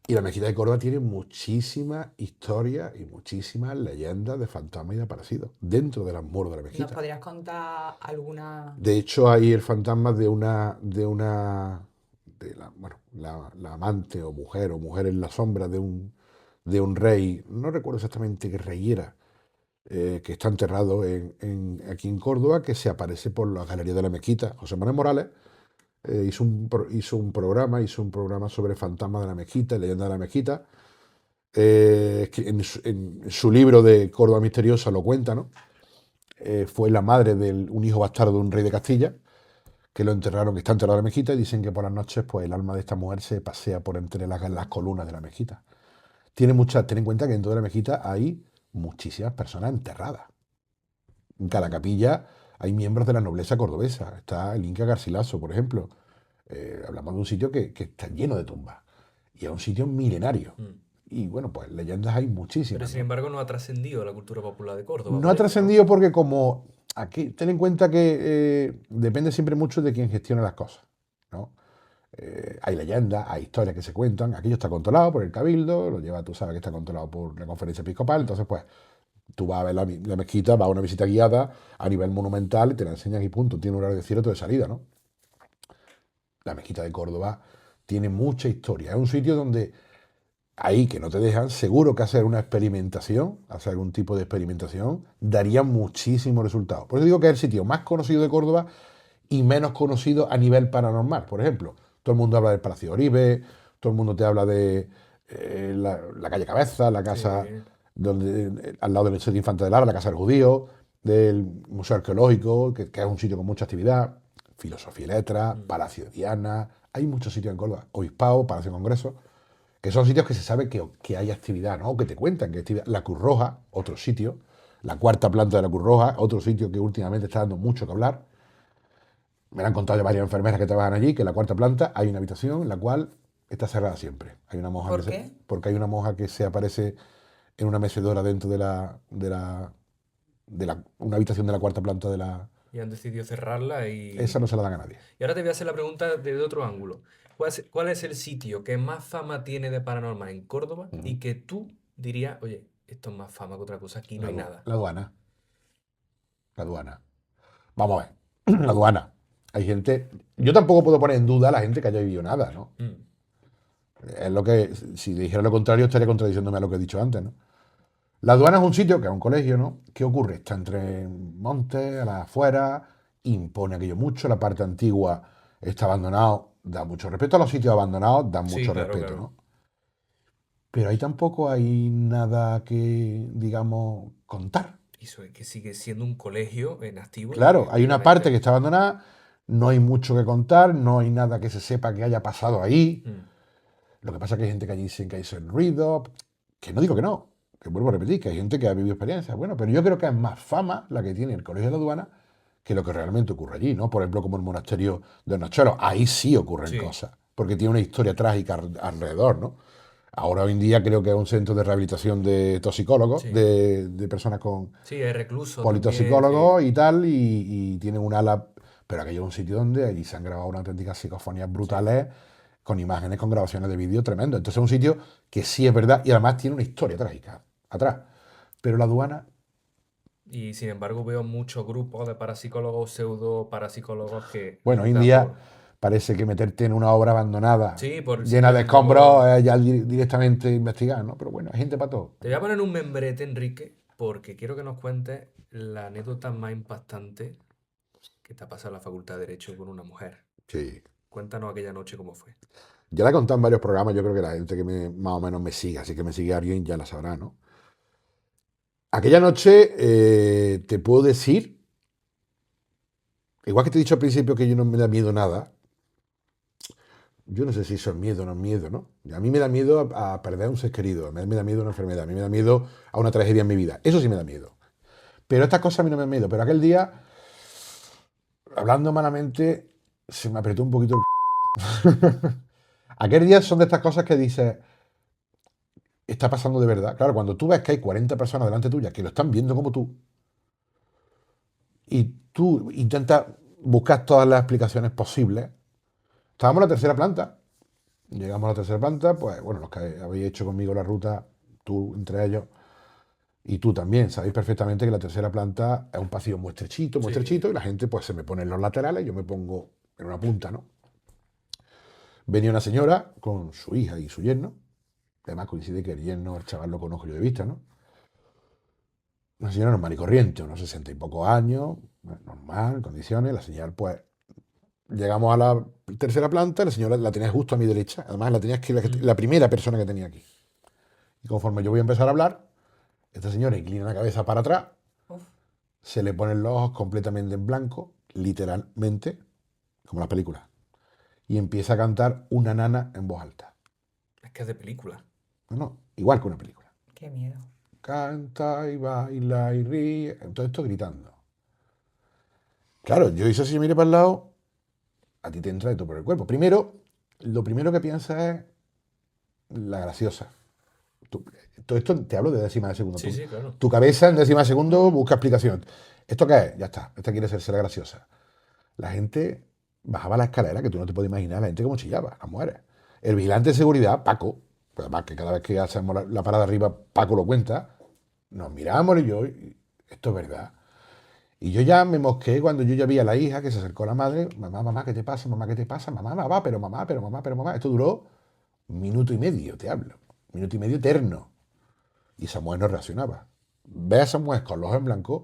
Speaker 3: Y la Mezquita de Córdoba tiene muchísimas historias y muchísimas leyendas de fantasmas y de aparecidos dentro de las muros de la
Speaker 2: ¿Nos
Speaker 3: mezquita.
Speaker 2: podrías contar alguna?
Speaker 3: De hecho, hay el fantasma de la amante o mujer en la sombra de un rey, no recuerdo exactamente qué rey era, que está enterrado aquí en Córdoba, que se aparece por la galería de la mezquita. José Manuel Morales hizo un programa sobre fantasmas de la mezquita, leyenda de la mezquita, que en su libro de Córdoba Misteriosa lo cuenta, ¿no? Fue la madre de un hijo bastardo de un rey de Castilla, que lo enterraron, que está enterrado en la mezquita, y dicen que por las noches pues, el alma de esta mujer se pasea por entre las columnas de la mezquita. Ten en cuenta que dentro de la mezquita hay muchísimas personas enterradas. En cada capilla hay miembros de la nobleza cordobesa. Está el Inca Garcilaso, por ejemplo. Hablamos de un sitio que está lleno de tumbas. Y es un sitio milenario.
Speaker 1: Mm.
Speaker 3: Y bueno, pues leyendas hay
Speaker 1: Pero
Speaker 3: muchísimas,
Speaker 1: sin
Speaker 3: ¿no?
Speaker 1: embargo no ha trascendido la cultura popular de Córdoba,
Speaker 3: No ha
Speaker 1: parece, ¿no?
Speaker 3: trascendido porque como aquí, ten en cuenta que depende siempre mucho de quién gestiona las cosas, ¿no? Hay leyendas, hay historias que se cuentan, aquello está controlado por el cabildo, lo lleva, tú sabes que está controlado por la conferencia episcopal, entonces pues tú vas a ver la mezquita, vas a una visita guiada a nivel monumental y te la enseñan y punto, tiene un horario de cierre o de salida, ¿no? La mezquita de Córdoba tiene mucha historia, es un sitio donde ahí que no te dejan, seguro que hacer una experimentación, hacer algún tipo de experimentación, daría muchísimos resultados. Por eso digo que es el sitio más conocido de Córdoba y menos conocido a nivel paranormal. Por ejemplo, todo el mundo habla del Palacio de Oribe, todo el mundo te habla de la calle Cabeza, la casa
Speaker 1: Sí.
Speaker 3: donde, al lado del Museo de Infante de Lara, la casa del judío, del Museo Arqueológico, que es un sitio con mucha actividad, Filosofía y Letras,
Speaker 1: Mm.
Speaker 3: Palacio de Diana, hay muchos sitios en Córdoba, Obispado, Palacio de Congresos, que son sitios que se sabe que hay actividad, ¿no? O que te cuentan que hay actividad. La Cruz Roja, otro sitio, la cuarta planta de la Cruz Roja, otro sitio que últimamente está dando mucho que hablar. Me lo han contado ya varias enfermeras que trabajan allí, que en la cuarta planta hay una habitación en la cual está cerrada siempre. Hay una monja
Speaker 2: ¿Por qué?
Speaker 3: porque hay una monja que se aparece en una mecedora dentro una habitación de la cuarta planta de la...
Speaker 1: Y han decidido cerrarla
Speaker 3: Esa no se la dan a nadie.
Speaker 1: Y ahora te voy a hacer la pregunta desde otro ángulo. ¿Cuál es el sitio que más fama tiene de paranormal en Córdoba
Speaker 3: Ujú.
Speaker 1: y que tú dirías, oye, esto es más fama que otra cosa, aquí no hay nada?
Speaker 3: La aduana. La aduana. Vamos a ver. La aduana. Hay gente... Yo tampoco puedo poner en duda a la gente que haya vivido nada, ¿no?
Speaker 1: Mm.
Speaker 3: Es lo que... Si dijera lo contrario, estaría contradiciéndome a lo que he dicho antes, ¿no? La aduana es un sitio que es un colegio, ¿no? ¿Qué ocurre? Está entre montes, a las afueras, impone aquello mucho, la parte antigua está abandonado, da mucho respeto a los sitios abandonados, da
Speaker 1: Sí,
Speaker 3: mucho
Speaker 1: claro,
Speaker 3: respeto,
Speaker 1: claro.
Speaker 3: ¿no? Pero ahí tampoco hay nada que, digamos, contar.
Speaker 1: Eso es que sigue siendo un colegio en activo
Speaker 3: Claro, hay una parte que
Speaker 1: tranquilamente.
Speaker 3: está abandonada, no hay mucho que contar, no hay nada que se sepa que haya pasado ahí.
Speaker 1: Mm.
Speaker 3: Lo que pasa es que hay gente que allí dicen que hay el ruido, que no digo que no, que vuelvo a repetir, que hay gente que ha vivido experiencias. Bueno, pero yo creo que es más fama la que tiene el Colegio de la Aduana que lo que realmente ocurre allí, ¿no? Por ejemplo, como el monasterio de Nachuelos, ahí sí ocurren
Speaker 1: Sí,
Speaker 3: cosas, porque tiene una historia trágica alrededor, ¿no? Ahora hoy en día creo que es un centro de rehabilitación de toxicólogos,
Speaker 1: sí.
Speaker 3: de personas con
Speaker 1: Sí, hay reclusos también, sí.
Speaker 3: politoxicólogos y tal, y tienen un ala, pero aquello es un sitio donde allí se han grabado unas auténticas psicofonías
Speaker 1: Sí.
Speaker 3: brutales con imágenes, con grabaciones de vídeo tremendo. Entonces es un sitio que sí es verdad y además tiene una historia trágica atrás. Pero la aduana,
Speaker 1: Y sin embargo veo muchos grupos de parapsicólogos, pseudo parapsicólogos que
Speaker 3: bueno, hoy en
Speaker 1: juzgan
Speaker 3: día
Speaker 1: por...
Speaker 3: parece que meterte en una obra abandonada
Speaker 1: Sí, por
Speaker 3: llena de
Speaker 1: simplemente
Speaker 3: escombros
Speaker 1: por...
Speaker 3: es ya directamente investigar, ¿no? Pero bueno, hay gente para todo.
Speaker 1: Te voy a poner un membrete, Enrique, porque quiero que nos cuentes la anécdota más impactante que te ha pasado en la Facultad de Derecho con una mujer.
Speaker 3: Sí.
Speaker 1: Cuéntanos aquella noche cómo fue.
Speaker 3: Ya la he contado en varios programas, yo creo que la gente que más o menos me sigue, así que me sigue alguien ya la sabrá, ¿no? Aquella noche te puedo decir, igual que te he dicho al principio que yo no me da miedo nada, yo no sé si eso es miedo o no es miedo, ¿no? A mí me da miedo a perder a un ser querido, a mí me da miedo a una enfermedad, a mí me da miedo a una tragedia en mi vida, eso sí me da miedo. Pero estas cosas a mí no me dan miedo, pero aquel día, hablando malamente, se me apretó un poquito el... Aquel día son de estas cosas que dices, está pasando de verdad. Claro, cuando tú ves que hay 40 personas delante tuya que lo están viendo como tú, y tú intentas buscar todas las explicaciones posibles. Estábamos en la tercera planta. Llegamos a la tercera planta, pues bueno, los que habéis hecho conmigo la ruta, tú entre ellos, y tú también, sabéis perfectamente que la tercera planta es un pasillo muy
Speaker 1: Sí,
Speaker 3: estrechito, y la gente pues se me pone en los laterales, yo me pongo en una punta, ¿no? Venía una señora con su hija y su yerno, además coincide que el yerno, el chaval lo conozco yo de vista, ¿no? Una señora normal y corriente, unos 60 y pocos años, normal, en condiciones, la señora pues llegamos a la tercera planta, la señora la tenía justo a mi derecha, además la tenía que
Speaker 1: mm,
Speaker 3: la primera persona que tenía aquí. Y conforme yo voy a empezar a hablar, esta señora inclina la cabeza para atrás,
Speaker 2: Uf,
Speaker 3: se le ponen los ojos completamente en blanco, literalmente, como las películas, y empieza a cantar una nana en voz alta.
Speaker 1: es que es de película.
Speaker 3: No, no, igual que una película.
Speaker 2: qué miedo.
Speaker 3: Canta y baila y ríe, todo esto gritando. Claro, yo hice así, miré para el lado a ti te entra de todo por el cuerpo. Primero, lo primero que piensas es la graciosa. Todo esto te hablo de décimas de segundo.
Speaker 1: Sí, sí, claro.
Speaker 3: Tu cabeza en décimas de segundo busca explicación. ¿Esto qué es? Ya está. Esta quiere ser la graciosa. La gente bajaba la escalera, que tú no te puedes imaginar, la gente como chillaba, las mujeres. El vigilante de seguridad, Paco, pues además que cada vez que hacemos la parada arriba, Paco lo cuenta, nos miramos y yo, esto es verdad. Y yo ya me mosqué cuando yo ya vi a la hija que se acercó a la madre, mamá, mamá, ¿qué te pasa? Mamá, ¿qué te pasa? Mamá, mamá, pero mamá, pero mamá, pero mamá. Esto duró 1 minuto y medio, te hablo. 1 minuto y medio eterno. Y esa mujer no reaccionaba. Ve a esa mujer con los ojos en blanco,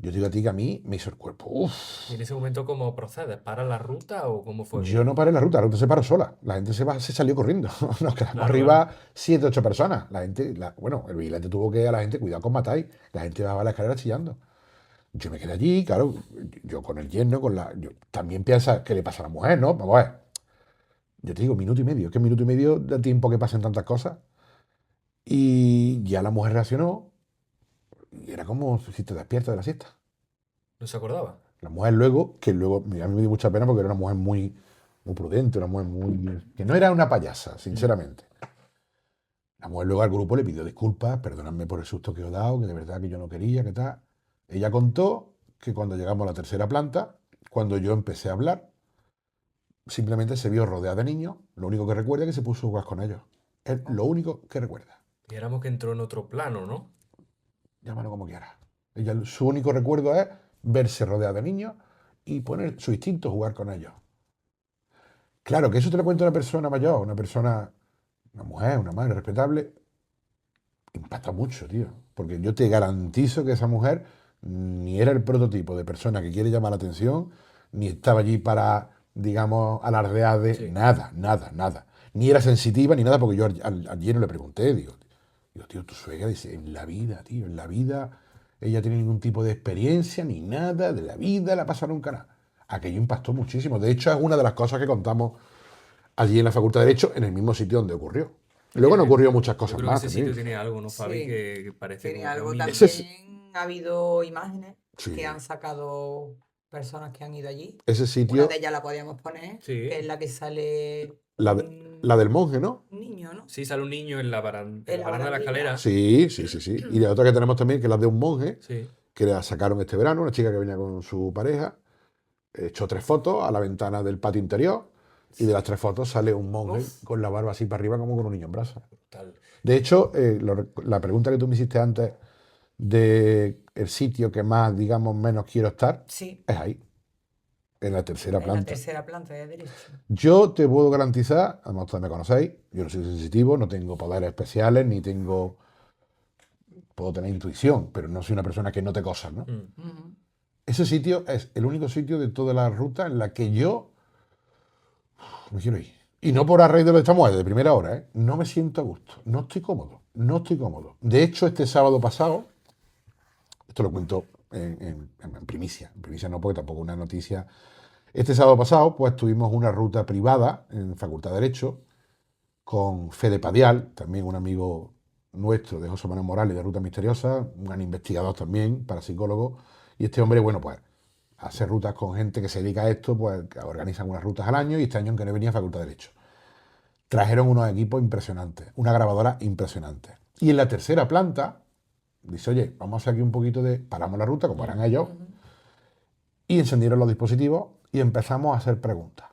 Speaker 3: yo te digo a ti que a mí me hizo el cuerpo. Uf.
Speaker 1: ¿Y en ese momento cómo procedes? ¿Para la ruta o cómo fue?
Speaker 3: Yo no paré la ruta se paró sola. La gente se salió corriendo. Nos quedamos
Speaker 1: Claro,
Speaker 3: arriba
Speaker 1: claro.
Speaker 3: 7, 8 personas. La gente, bueno, el vigilante tuvo que a la gente, cuidado con matáis. La gente bajaba la escalera chillando. Yo me quedé allí, claro, yo con el yerno, también piensa qué le pasa a la mujer, ¿no? Vamos a ver. Yo te digo, 1 minuto y medio, que 1 minuto y medio da tiempo que pasen tantas cosas. Y ya la mujer reaccionó y era como si te despiertas de la siesta.
Speaker 1: ¿No se acordaba?
Speaker 3: La mujer luego, que luego, a mí me dio mucha pena porque era una mujer muy, muy prudente, una mujer muy... que no era una payasa, sinceramente. La mujer luego al grupo le pidió disculpas, perdonadme por el susto que os he dado, que de verdad que yo no quería, que tal. Ella contó que cuando llegamos a la tercera planta, cuando yo empecé a hablar, simplemente se vio rodeada de niños, lo único que recuerda es que se puso a jugar con ellos. Es lo único que recuerda.
Speaker 1: Dijéramos que entró en otro plano, ¿no?
Speaker 3: Llámalo como quieras. Ella, su único recuerdo es verse rodeada de niños y poner su instinto a jugar con ellos. Claro, que eso te lo cuenta una persona mayor, una mujer, una madre respetable, impacta mucho, tío. Porque yo te garantizo que esa mujer ni era el prototipo de persona que quiere llamar la atención, ni estaba allí para, digamos, alardear de
Speaker 1: Sí.
Speaker 3: nada, nada, nada. Ni era sensitiva ni nada, porque yo ayer no le pregunté, digo, tío, tu suegra dice, en la vida, tío, en la vida, ella tiene ningún tipo de experiencia ni nada, de la vida la pasa nunca nada. Aquello impactó muchísimo. De hecho, es una de las cosas que contamos allí en la Facultad de Derecho, en el mismo sitio donde ocurrió. Luego han ocurrido muchas
Speaker 1: Yo
Speaker 3: cosas
Speaker 1: creo que
Speaker 3: más
Speaker 1: ese sitio
Speaker 3: también.
Speaker 1: tiene algo, ¿no, Fabi?
Speaker 2: Sí,
Speaker 1: Que parece
Speaker 2: tiene
Speaker 1: como que es un
Speaker 2: algo
Speaker 1: hilo.
Speaker 3: Ese,
Speaker 2: también. Ha habido imágenes
Speaker 3: sí,
Speaker 2: que han sacado personas que han ido allí.
Speaker 3: ese
Speaker 2: Una de
Speaker 3: sitio,
Speaker 2: ellas la podíamos poner,
Speaker 1: Sí.
Speaker 2: que es la que sale
Speaker 3: la, la del monje, ¿no?
Speaker 2: un niño, ¿no?
Speaker 1: Sí, sale un niño en la
Speaker 2: En la
Speaker 1: baranda de la
Speaker 2: barandilla.
Speaker 1: escalera.
Speaker 3: Sí, sí, sí, sí. Y la otra que tenemos también, que es la de un monje,
Speaker 1: Sí.
Speaker 3: que la sacaron este verano, una chica que venía con su pareja, echó 3 fotos a la ventana del patio interior, y de las 3 fotos sale un monje
Speaker 2: Uf.
Speaker 3: con la barba así para arriba como con un niño en brazos.
Speaker 1: Tal.
Speaker 3: De hecho, la pregunta que tú me hiciste antes de el sitio que más, digamos, menos quiero estar,
Speaker 2: Sí,
Speaker 3: es ahí, en la tercera
Speaker 2: en la
Speaker 3: planta.
Speaker 2: tercera planta de derecho.
Speaker 3: Yo te puedo garantizar, además ustedes me conocéis, yo no soy sensitivo, no tengo poderes especiales, ni tengo, puedo tener intuición, pero no soy una persona que note cosas, ¿no?
Speaker 1: Mm.
Speaker 2: Ujú.
Speaker 3: Ese sitio es el único sitio de toda la ruta en la que yo me quiero ir. Y no por a raíz de lo de esta mujer, de primera hora, ¿eh? No me siento a gusto, no estoy cómodo, no estoy cómodo. De hecho, este sábado pasado, esto lo cuento en primicia no porque tampoco es una noticia. Este sábado pasado, pues tuvimos una ruta privada en Facultad de Derecho con Fede Padial, también un amigo nuestro de José Manuel Morales de Ruta Misteriosa, un gran investigador también, parapsicólogo, y este hombre, bueno, pues hace rutas con gente que se dedica a esto, pues que organizan unas rutas al año, y este año que no venía a Facultad de Derecho. Trajeron unos equipos impresionantes, una grabadora impresionante. Y en la tercera planta, dice, oye, vamos a hacer aquí un poquito de... Paramos la ruta, como harán ellos,
Speaker 2: Ujú.
Speaker 3: y encendieron los dispositivos y empezamos a hacer preguntas.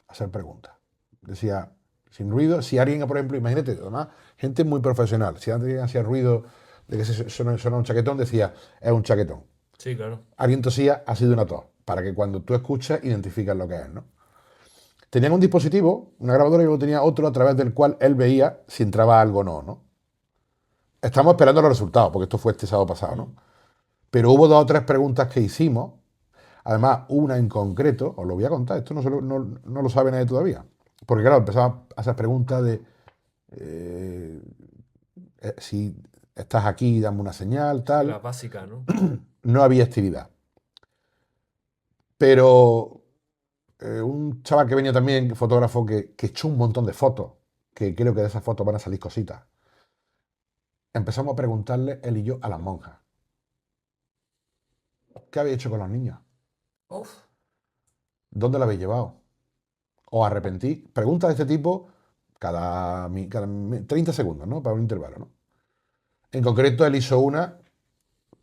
Speaker 3: A hacer preguntas. Decía, sin ruido, si alguien, por ejemplo, imagínate, además, gente muy profesional, si alguien hacía ruido de que sonaba un chaquetón, decía, es un chaquetón.
Speaker 1: Sí, claro.
Speaker 3: Alguien tosía, ha sido una tos, para que cuando tú escuches, identifiques lo que es, ¿no? Tenían un dispositivo, una grabadora, y luego tenía otro a través del cual él veía si entraba algo o no, ¿no? Estamos esperando los resultados, porque esto fue este sábado pasado, ¿no? Pero hubo 2 o 3 preguntas que hicimos. Además, una en concreto, os lo voy a contar, esto no lo sabe nadie todavía. Porque claro, empezaba a hacer preguntas de eh, si estás aquí, dame una señal,
Speaker 1: Sí, la
Speaker 3: tal.
Speaker 1: básica, ¿no?
Speaker 3: No había actividad. Pero un chaval que venía también, fotógrafo, que echó un montón de fotos, que creo que de esas fotos van a salir cositas. Empezamos a preguntarle, él y yo, a las monjas, ¿qué había hecho con los niños?
Speaker 2: Uf.
Speaker 3: ¿Dónde la habéis llevado? ¿Os arrepentís? Preguntas de este tipo cada 30 segundos, ¿no? Para un intervalo, ¿no? En concreto, él hizo una,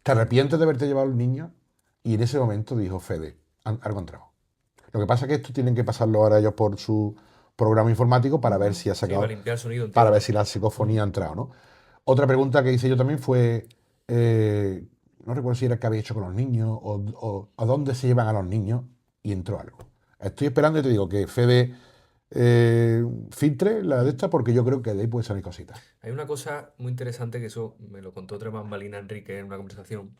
Speaker 3: ¿te arrepientes de haberte llevado al niño? Y en ese momento dijo Fede, algo ha entrado. Lo que pasa es que esto tienen que pasarlo ahora ellos por su programa informático para ver si ha
Speaker 1: Sí, va a
Speaker 3: sacado,
Speaker 1: limpiar el sonido,
Speaker 3: para
Speaker 1: entiendo.
Speaker 3: ver si la psicofonía ha entrado, ¿no? Otra pregunta que hice yo también fue, no recuerdo si era qué había hecho con los niños o a dónde se llevan a los niños y entró algo. Estoy esperando y te digo que Fede filtre la de esta porque yo creo que de ahí puede salir cositas.
Speaker 1: Hay una cosa muy interesante que eso me lo contó otra bambalina Enrique en una conversación.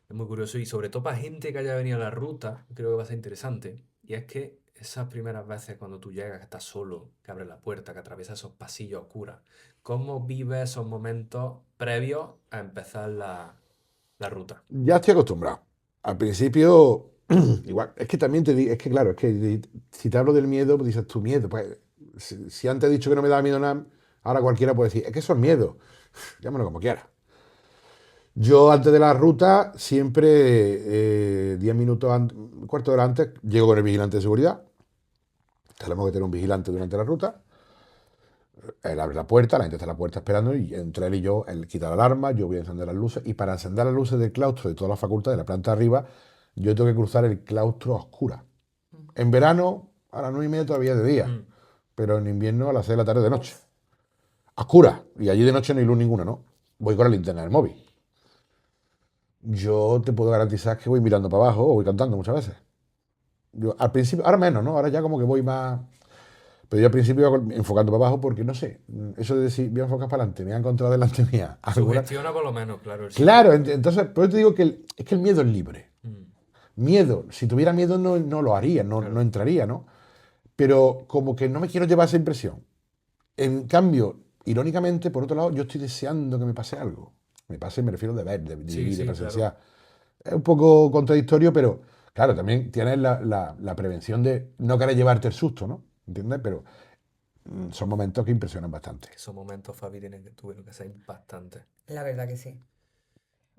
Speaker 1: Es muy curioso y sobre todo para gente que haya venido a la ruta, creo que va a ser interesante. Y es que esas primeras veces cuando tú llegas, que estás solo, que abres la puerta, que atraviesas esos pasillos oscuros, ¿cómo vives esos momentos previos a empezar la ruta?
Speaker 3: Ya estoy acostumbrado. Al principio, igual, es que también te digo, es que claro, es que si te hablo del miedo, pues dices tu miedo. Pues, si antes he dicho que no me daba miedo nada, ahora cualquiera puede decir, es que eso es miedo. Llámalo como quieras. Yo antes de la ruta, siempre 10 minutos, un cuarto de hora antes, llego con el vigilante de seguridad. Tenemos que tener un vigilante durante la ruta. Él abre la puerta, la gente está en la puerta esperando y entre él y yo, él quita la alarma, yo voy a encender las luces y para encender las luces del claustro de todas las facultades de la planta de arriba, yo tengo que cruzar el claustro a oscuras. En verano, a las 9:30 todavía es de día,
Speaker 1: Mm.
Speaker 3: pero en invierno a las 6 de la tarde de noche. A oscuras. Y allí de noche no hay luz ninguna, ¿no? Voy con la linterna del móvil. Yo te puedo garantizar que voy mirando para abajo o voy cantando muchas veces. Yo, al principio, ahora menos, ¿no? Ahora ya como que voy más. Pero yo al principio iba enfocando para abajo porque no sé, eso de decir voy a enfocar para adelante, me voy a encontrar delante mía alguna.
Speaker 1: Sugestiona por lo menos, claro, el sitio.
Speaker 3: Claro, entonces, pero yo te digo que es que el miedo es libre.
Speaker 1: Mm,
Speaker 3: Miedo, si tuviera miedo no lo haría, no
Speaker 1: claro.
Speaker 3: entraría, ¿no? Pero como que no me quiero llevar esa impresión. En cambio, irónicamente, por otro lado, yo estoy deseando que me pase algo. Me pase, me refiero de ver, de
Speaker 1: Sí,
Speaker 3: vivir, de
Speaker 1: sí, claro.
Speaker 3: presenciar. Es un poco contradictorio, pero claro, también tienes la prevención de no querer llevarte el susto, ¿no? ¿Entiendes? Pero son momentos que impresionan bastante.
Speaker 1: Esos momentos, Fabi, tuvieron que ser impactantes.
Speaker 2: La verdad que sí.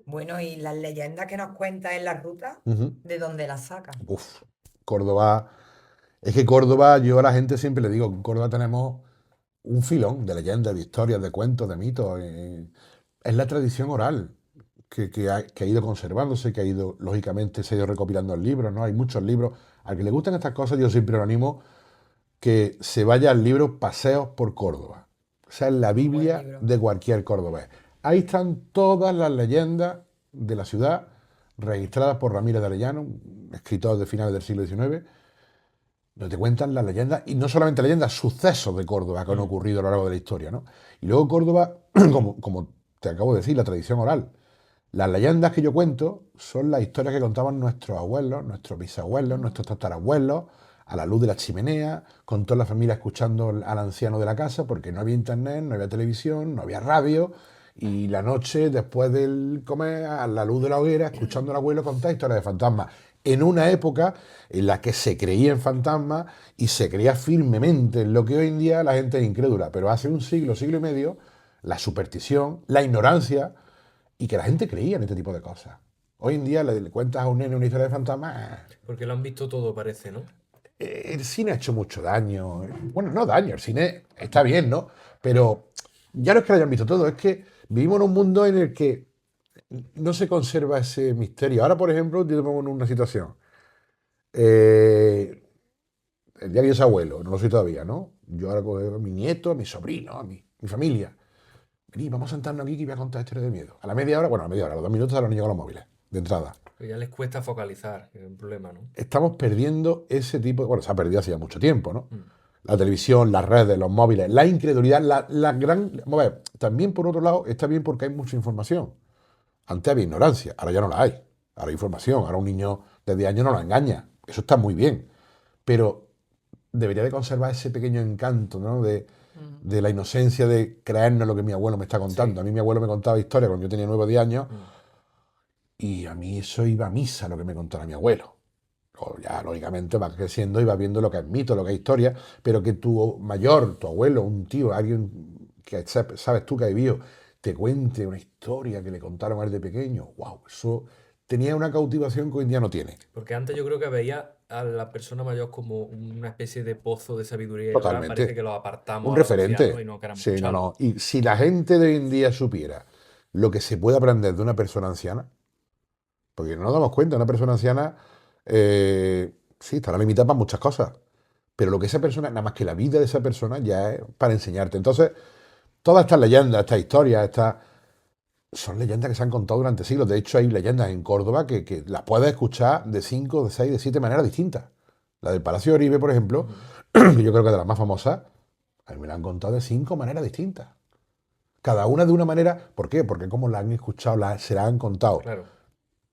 Speaker 2: Bueno, y las leyendas que nos cuentas en la ruta,
Speaker 3: Ujú.
Speaker 2: ¿de dónde las sacas?
Speaker 3: Uf, Córdoba. Es que Córdoba, yo a la gente siempre le digo, en Córdoba tenemos un filón de leyendas, de historias, de cuentos, de mitos. Es la tradición oral que ha ido conservándose, que ha ido, lógicamente, se ha ido recopilando en libros, ¿no? Hay muchos libros. Al que le gustan estas cosas, yo siempre lo animo que se vaya al libro Paseos por Córdoba. O sea, es la
Speaker 2: Muy buen
Speaker 3: Biblia
Speaker 2: libro.
Speaker 3: de cualquier cordobés. Ahí están todas las leyendas de la ciudad registradas por Ramírez de Arellano, un escritor de finales del siglo XIX, donde te cuentan las leyendas, y no solamente leyendas, sucesos de Córdoba que han ocurrido a lo largo de la historia, ¿no? Y luego Córdoba, como te acabo de decir, la tradición oral. Las leyendas que yo cuento son las historias que contaban nuestros abuelos, nuestros bisabuelos, nuestros tatarabuelos, a la luz de la chimenea, con toda la familia escuchando al anciano de la casa, porque no había internet, no había televisión, no había radio, y la noche, después del comer, a la luz de la hoguera, escuchando al abuelo contar historias de fantasmas. En una época en la que se creía en fantasmas y se creía firmemente en lo que hoy en día la gente es incrédula, pero hace un siglo, siglo y medio, la superstición, la ignorancia, y que la gente creía en este tipo de cosas. Hoy en día le cuentas a un nene una historia de fantasmas.
Speaker 1: Porque lo han visto todo, parece, ¿no?
Speaker 3: El cine ha hecho mucho daño. Bueno, no daño, el cine está bien, ¿no? Pero ya no es que lo hayan visto todo, es que vivimos en un mundo en el que no se conserva ese misterio. Ahora, por ejemplo, yo te pongo en una situación. Eh, el día que yo soy abuelo, no lo soy todavía, ¿no? Yo ahora cojo a mi nieto, a mi sobrino, a mi familia. Vení, vamos a sentarnos aquí que voy a contar historias de miedo. A la media hora, bueno, a la media hora, a los 2 minutos a los niños con los móviles, de entrada.
Speaker 1: Pero ya les cuesta focalizar, que es un problema, ¿no?
Speaker 3: Estamos perdiendo ese tipo de... Bueno, se ha perdido hace ya mucho tiempo, ¿no?
Speaker 1: Mm.
Speaker 3: La televisión, las redes, los móviles, la incredulidad, la gran... Vamos a ver, también por otro lado está bien porque hay mucha información. Antes había ignorancia, ahora ya no la hay. Ahora hay información, ahora un niño de 10 años no lo engaña. Eso está muy bien. Pero debería de conservar ese pequeño encanto, ¿no? De la inocencia de creernos lo que mi abuelo me está contando.
Speaker 1: Sí.
Speaker 3: A mí mi abuelo me contaba historias cuando yo tenía 9 o 10 años
Speaker 1: Mm.
Speaker 3: y a mí eso iba a misa lo que me contaba mi abuelo. O ya, lógicamente, vas creciendo y vas viendo lo que es mito, lo que es historia, pero que tu mayor, tu abuelo, un tío, alguien que sabes tú que ha vivido, te cuente una historia que le contaron a él de pequeño, wow, eso tenía una cautivación que hoy en día no tiene.
Speaker 1: Porque antes yo creo que veía a la persona mayor como una especie de pozo de sabiduría y ahora parece
Speaker 3: Totalmente.
Speaker 1: que los apartamos
Speaker 3: Un
Speaker 1: a los ancianos y
Speaker 3: referente.
Speaker 1: no queremos
Speaker 3: Sí, no,
Speaker 1: escucharlos.
Speaker 3: no. Y si la gente de hoy en día supiera lo que se puede aprender de una persona anciana, porque no nos damos cuenta, una persona anciana, sí, estará limitada para muchas cosas, pero lo que esa persona, nada más que la vida de esa persona, ya es para enseñarte. Entonces, todas estas leyendas, estas historias, son leyendas que se han contado durante siglos. De hecho, hay leyendas en Córdoba que las puedes escuchar de 5, de 6, de 7 maneras distintas. La del Palacio de Oribe, por ejemplo, que yo creo que es de las más famosas, a mí me la han contado de 5 maneras distintas. Cada una de una manera. ¿Por qué? Porque como la han escuchado, se la han contado.
Speaker 1: Claro.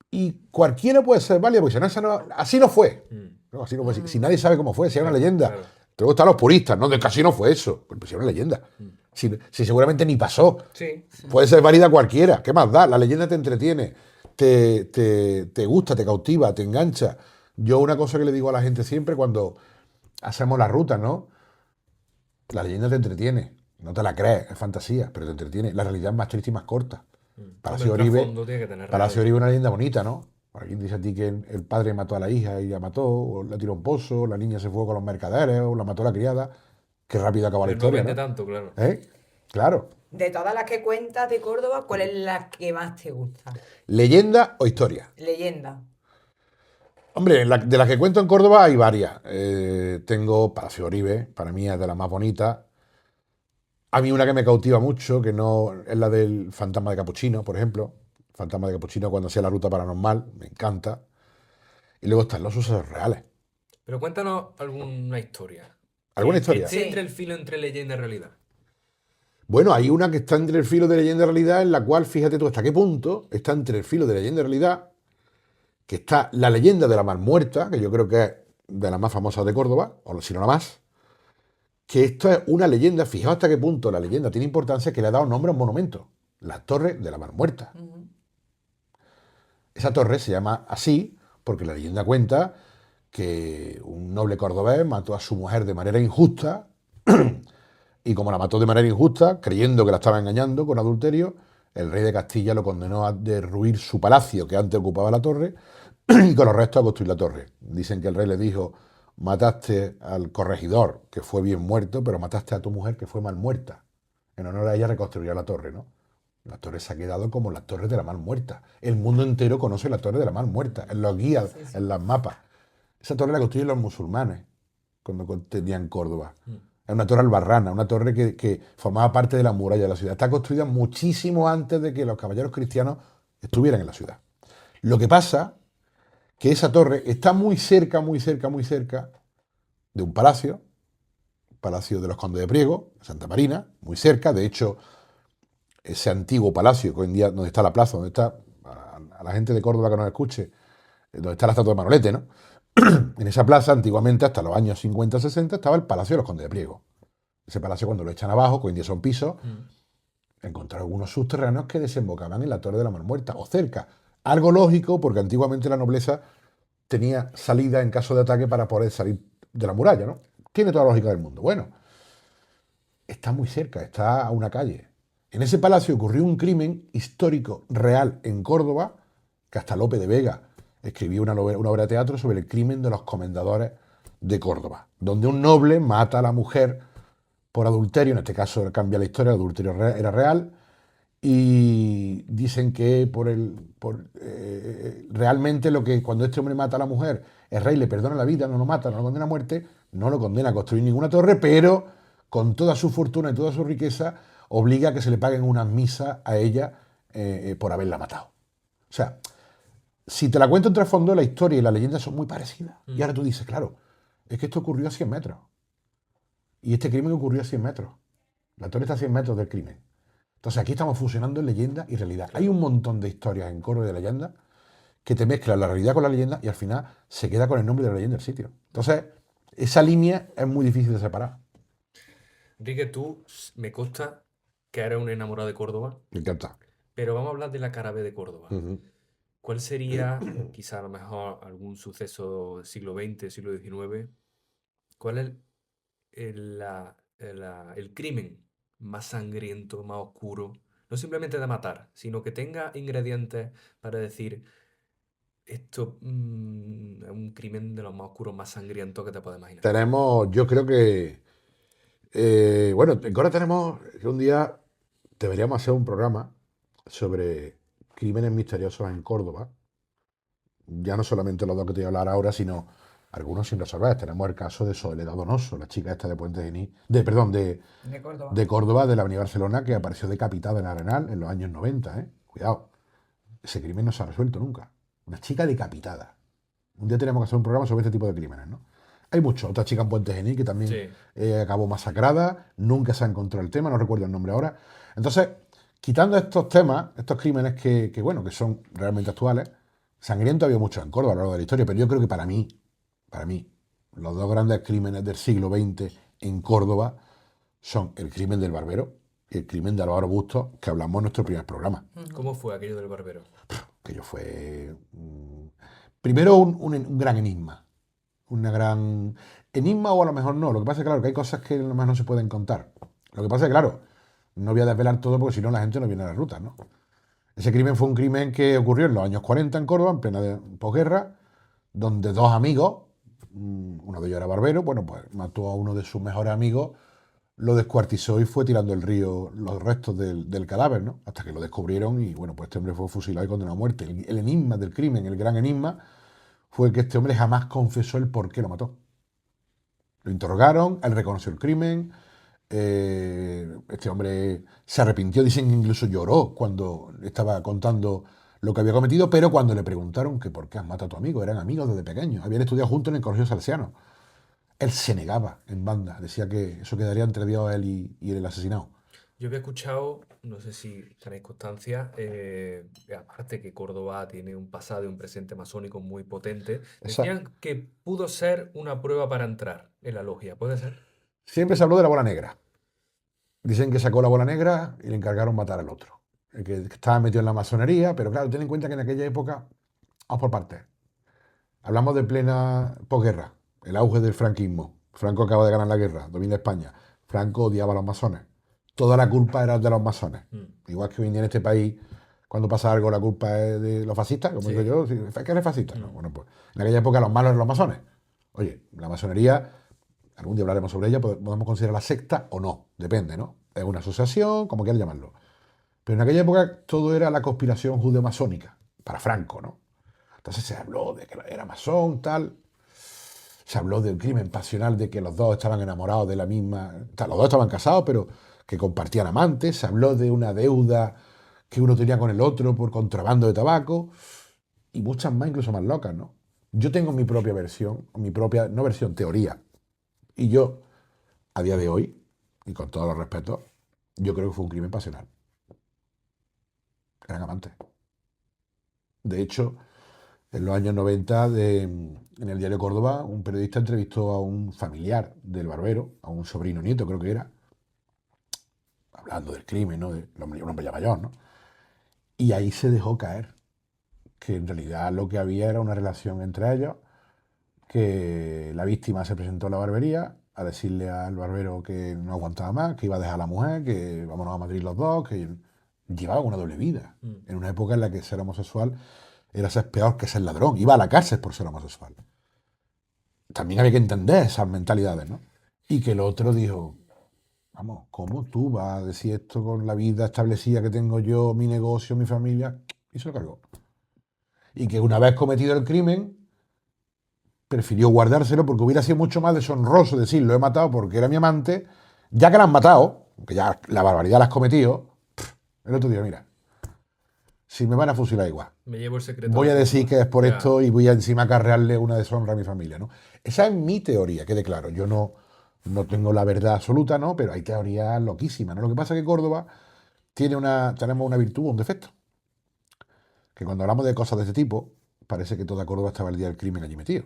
Speaker 3: Y cualquiera puede ser válida, porque si no, así no fue.
Speaker 1: Mm,
Speaker 3: No, así no fue. Si nadie sabe cómo fue, si era una
Speaker 1: claro,
Speaker 3: leyenda.
Speaker 1: claro.
Speaker 3: Luego están los puristas, ¿no? De que así no fue eso. Pues si era una leyenda. Si seguramente ni pasó.
Speaker 1: Sí,
Speaker 3: Puede ser válida cualquiera. ¿Qué más da? La leyenda te entretiene, te gusta, te cautiva, te engancha. Yo una cosa que le digo a la gente siempre cuando hacemos las rutas, ¿no? La leyenda te entretiene. No te la crees, es fantasía, pero te entretiene. La realidad es más triste y más corta.
Speaker 1: Hombre,
Speaker 3: Palacio
Speaker 1: el
Speaker 3: Oribe,
Speaker 1: trasfondo tiene que tener
Speaker 3: Palacio
Speaker 1: real.
Speaker 3: Oribe es una leyenda bonita, ¿no? Alguien dice a ti que el padre mató a la hija y la mató, o la tiró a un pozo, o la niña se fue con los mercaderes, o la mató la criada. Qué rápido acaba la
Speaker 1: Pero no
Speaker 3: historia,
Speaker 1: vende
Speaker 3: ¿no?
Speaker 1: tanto, claro.
Speaker 3: ¿Eh? Claro.
Speaker 2: De todas las que cuentas de Córdoba, ¿cuál es la que más te gusta?
Speaker 3: ¿Leyenda o historia?
Speaker 2: Leyenda.
Speaker 3: Hombre, de las que cuento en Córdoba hay varias. Tengo Palacio Oribe, para mí es de las más bonitas. A mí una que me cautiva mucho, que no es la del fantasma de Capuchino, por ejemplo. Fantasma de Capuchino cuando hacía la ruta paranormal, me encanta. Y luego están los sucesos reales.
Speaker 1: Pero cuéntanos alguna historia.
Speaker 3: ¿Alguna
Speaker 1: Que
Speaker 3: historia?
Speaker 1: esté entre
Speaker 2: Sí.
Speaker 1: el filo entre leyenda y realidad.
Speaker 3: Bueno, hay una que está entre el filo de leyenda y realidad, en la cual, fíjate tú hasta qué punto está entre el filo de leyenda y realidad, que está la leyenda de la Mar Muerta, que yo creo que es de las más famosas de Córdoba, o si no la más, que esto es una leyenda, fijaos hasta qué punto la leyenda tiene importancia, que le ha dado nombre a un monumento, la Torre de la Mar Muerta.
Speaker 2: Ujú.
Speaker 3: Esa torre se llama así porque la leyenda cuenta que un noble cordobés mató a su mujer de manera injusta y como la mató de manera injusta, creyendo que la estaba engañando con adulterio, el rey de Castilla lo condenó a derruir su palacio que antes ocupaba la torre y con los restos a construir la torre. Dicen que el rey le dijo, mataste al corregidor, que fue bien muerto, pero mataste a tu mujer, que fue mal muerta. En honor a ella reconstruyó la torre, ¿no? La torre se ha quedado como las torres de la Mar Muerta. El mundo entero conoce la torre de la Mar Muerta, en los guías,
Speaker 2: Sí, sí.
Speaker 3: en los mapas. Esa torre la construyen los musulmanes cuando tenían Córdoba. Es una torre albarrana, una torre que formaba parte de la muralla de la ciudad. Está construida muchísimo antes de que los caballeros cristianos estuvieran en la ciudad. Lo que pasa que esa torre está muy cerca, muy cerca, muy cerca de un palacio, Palacio de los Condes de Priego, Santa Marina, muy cerca. De hecho, ese antiguo palacio, que hoy en día, donde está la plaza, donde está, a la gente de Córdoba que nos escuche, donde está la estatua de Manolete, ¿no? En esa plaza, antiguamente, hasta los años 50-60, estaba el Palacio de los Condes de Priego. Ese palacio, cuando lo echan abajo, que hoy en día son pisos, encontraron algunos subterráneos que desembocaban en la Torre de la Mar Muerta, o cerca. Algo lógico, porque antiguamente la nobleza tenía salida en caso de ataque para poder salir de la muralla, ¿no? Tiene toda la lógica del mundo. Bueno, está muy cerca, está a una calle. En ese palacio ocurrió un crimen histórico real en Córdoba, que hasta Lope de Vega escribió una obra de teatro sobre el crimen de los comendadores de Córdoba, donde un noble mata a la mujer por adulterio, en este caso cambia la historia, el adulterio era real, y dicen que realmente cuando este hombre mata a la mujer, el rey le perdona la vida, no lo mata, no lo condena a muerte, no lo condena a construir ninguna torre, pero con toda su fortuna y toda su riqueza obliga a que se le paguen unas misas a ella por haberla matado. O sea, si te la cuento en trasfondo, la historia y la leyenda son muy parecidas. Y ahora tú dices, claro, es que esto ocurrió a 100 metros. Y este crimen ocurrió a 100 metros. La torre está a 100 metros del crimen. Entonces aquí estamos fusionando leyenda y realidad. Hay un montón de historias en Córdoba de leyenda que te mezclan la realidad con la leyenda y al final se queda con el nombre de la leyenda del sitio. Entonces, esa línea es muy difícil de separar.
Speaker 1: Enrique, me consta que eres un enamorado de Córdoba,
Speaker 3: Me encanta.
Speaker 1: pero vamos a hablar de la cara B de Córdoba.
Speaker 3: Ujú.
Speaker 1: ¿Cuál sería, quizá a lo mejor, algún suceso del siglo XX, siglo XIX? ¿Cuál es el crimen más sangriento, más oscuro? No simplemente de matar, sino que tenga ingredientes para decir, Esto es un crimen de los más oscuros, más sangrientos que te puedes imaginar.
Speaker 3: Tenemos, yo creo que, bueno, en Córdoba tenemos que un día deberíamos hacer un programa sobre crímenes misteriosos en Córdoba. Ya no solamente los dos que te voy a hablar ahora, sino algunos sin resolver. Tenemos el caso de Soledad Donoso, la chica esta de Puente Genil, perdón,
Speaker 2: De Córdoba.
Speaker 3: de Córdoba, de la Avenida Barcelona, que apareció decapitada en Arenal en los años 90, ¿eh? Cuidado, ese crimen no se ha resuelto nunca. Una chica decapitada. Un día tenemos que hacer un programa sobre este tipo de crímenes, ¿no? Hay muchos. Otra chica en Puente Genil que también
Speaker 1: Sí.
Speaker 3: acabó masacrada, nunca se ha encontrado el tema, no recuerdo el nombre ahora. Entonces, quitando estos temas, estos crímenes bueno, que son realmente actuales, sangriento había mucho en Córdoba a lo largo de la historia, pero yo creo que para mí, los dos grandes crímenes del siglo XX en Córdoba son el crimen del Barbero y el crimen de Álvaro Bustos, que hablamos en nuestro primer programa.
Speaker 1: ¿Cómo fue aquello del barbero?
Speaker 3: Que yo fue, primero, un gran enigma. Una gran enigma, o a lo mejor no. Lo que pasa es, claro, que hay cosas que a lo mejor no se pueden contar. Lo que pasa es, claro, no voy a desvelar todo porque si no la gente no viene a las rutas, ¿no? Ese crimen fue un crimen que ocurrió en los años 40 en Córdoba, en plena posguerra, donde dos amigos, uno de ellos era barbero, bueno, pues mató a uno de sus mejores amigos, lo descuartizó y fue tirando al río los restos del cadáver, ¿no? Hasta que lo descubrieron y, bueno, pues este hombre fue fusilado y condenado a muerte. El enigma del crimen, el gran enigma, fue que este hombre jamás confesó el por qué lo mató. Lo interrogaron, él reconoció el crimen, este hombre se arrepintió, dicen que incluso lloró cuando estaba contando lo que había cometido, pero cuando le preguntaron que por qué has matado a tu amigo, eran amigos desde pequeños, habían estudiado juntos en el colegio salesiano. Él se negaba en banda, decía que eso quedaría entre Dios, él y el asesinado.
Speaker 1: Yo había escuchado, no sé si tenéis constancia, aparte que Córdoba tiene un pasado y un presente masónico muy potente,
Speaker 3: Esa-
Speaker 1: decían que pudo ser una prueba para entrar en la logia, ¿puede ser?
Speaker 3: Siempre se habló de la bola negra. Dicen que sacó la bola negra y le encargaron matar al otro, el que estaba metido en la masonería, pero claro, ten en cuenta que en aquella época, vamos por partes. Hablamos de plena posguerra, el auge del franquismo. Franco acaba de ganar la guerra, domina España. Franco odiaba a los masones. Toda la culpa era de los masones. Igual que hoy en día en este país, cuando pasa algo, la culpa es de los fascistas, como
Speaker 1: Sí.
Speaker 3: digo yo, es que eres fascista. No, bueno, pues en aquella época los malos eran los masones. Oye, la masonería, algún día hablaremos sobre ella, podemos considerar la secta o no, depende, ¿no? Es una asociación, como quieras llamarlo. Pero en aquella época todo era la conspiración judeo-masónica, para Franco, ¿no? Entonces se habló de que era masón, tal. Se habló del crimen pasional, de que los dos estaban enamorados de la misma. Los dos estaban casados, pero que compartían amantes. Se habló de una deuda que uno tenía con el otro por contrabando de tabaco. Y muchas más, incluso más locas, ¿no? Yo tengo mi propia versión, mi propia, no versión, teoría. Y yo, a día de hoy, y con todos los respetos, yo creo que fue un crimen pasional. Eran amantes. De hecho, en los años 90, en el diario Córdoba, un periodista entrevistó a un familiar del barbero, a un sobrino nieto, creo que era, hablando del crimen, ¿no? Un hombre ya mayor, ¿no? Y ahí se dejó caer que en realidad lo que había era una relación entre ellos, que la víctima se presentó a la barbería a decirle al barbero que no aguantaba más, que iba a dejar a la mujer, que vámonos a Madrid los dos, que llevaban una doble vida, en una época en la que ser homosexual era ser peor que ser ladrón, iba a la cárcel por ser homosexual. También había que entender esas mentalidades, ¿no? Y que el otro dijo, vamos, ¿cómo tú vas a decir esto con la vida establecida que tengo yo, mi negocio, mi familia? Y se lo cargó. Y que una vez cometido el crimen, prefirió guardárselo porque hubiera sido mucho más deshonroso decir, lo he matado porque era mi amante, ya que la han matado, que ya la barbaridad la has cometido, el otro día, mira, si me van a fusilar igual.
Speaker 1: Me llevo el secreto.
Speaker 3: Voy a decir que es por
Speaker 1: Ya.
Speaker 3: esto y voy a encima acarrearle una deshonra a mi familia, ¿no? Esa es mi teoría, quede claro. Yo no tengo la verdad absoluta, ¿no? Pero hay teorías loquísimas, ¿no? Lo que pasa es que Córdoba tenemos una virtud, un defecto. Que cuando hablamos de cosas de este tipo, parece que toda Córdoba estaba el día del crimen allí metido.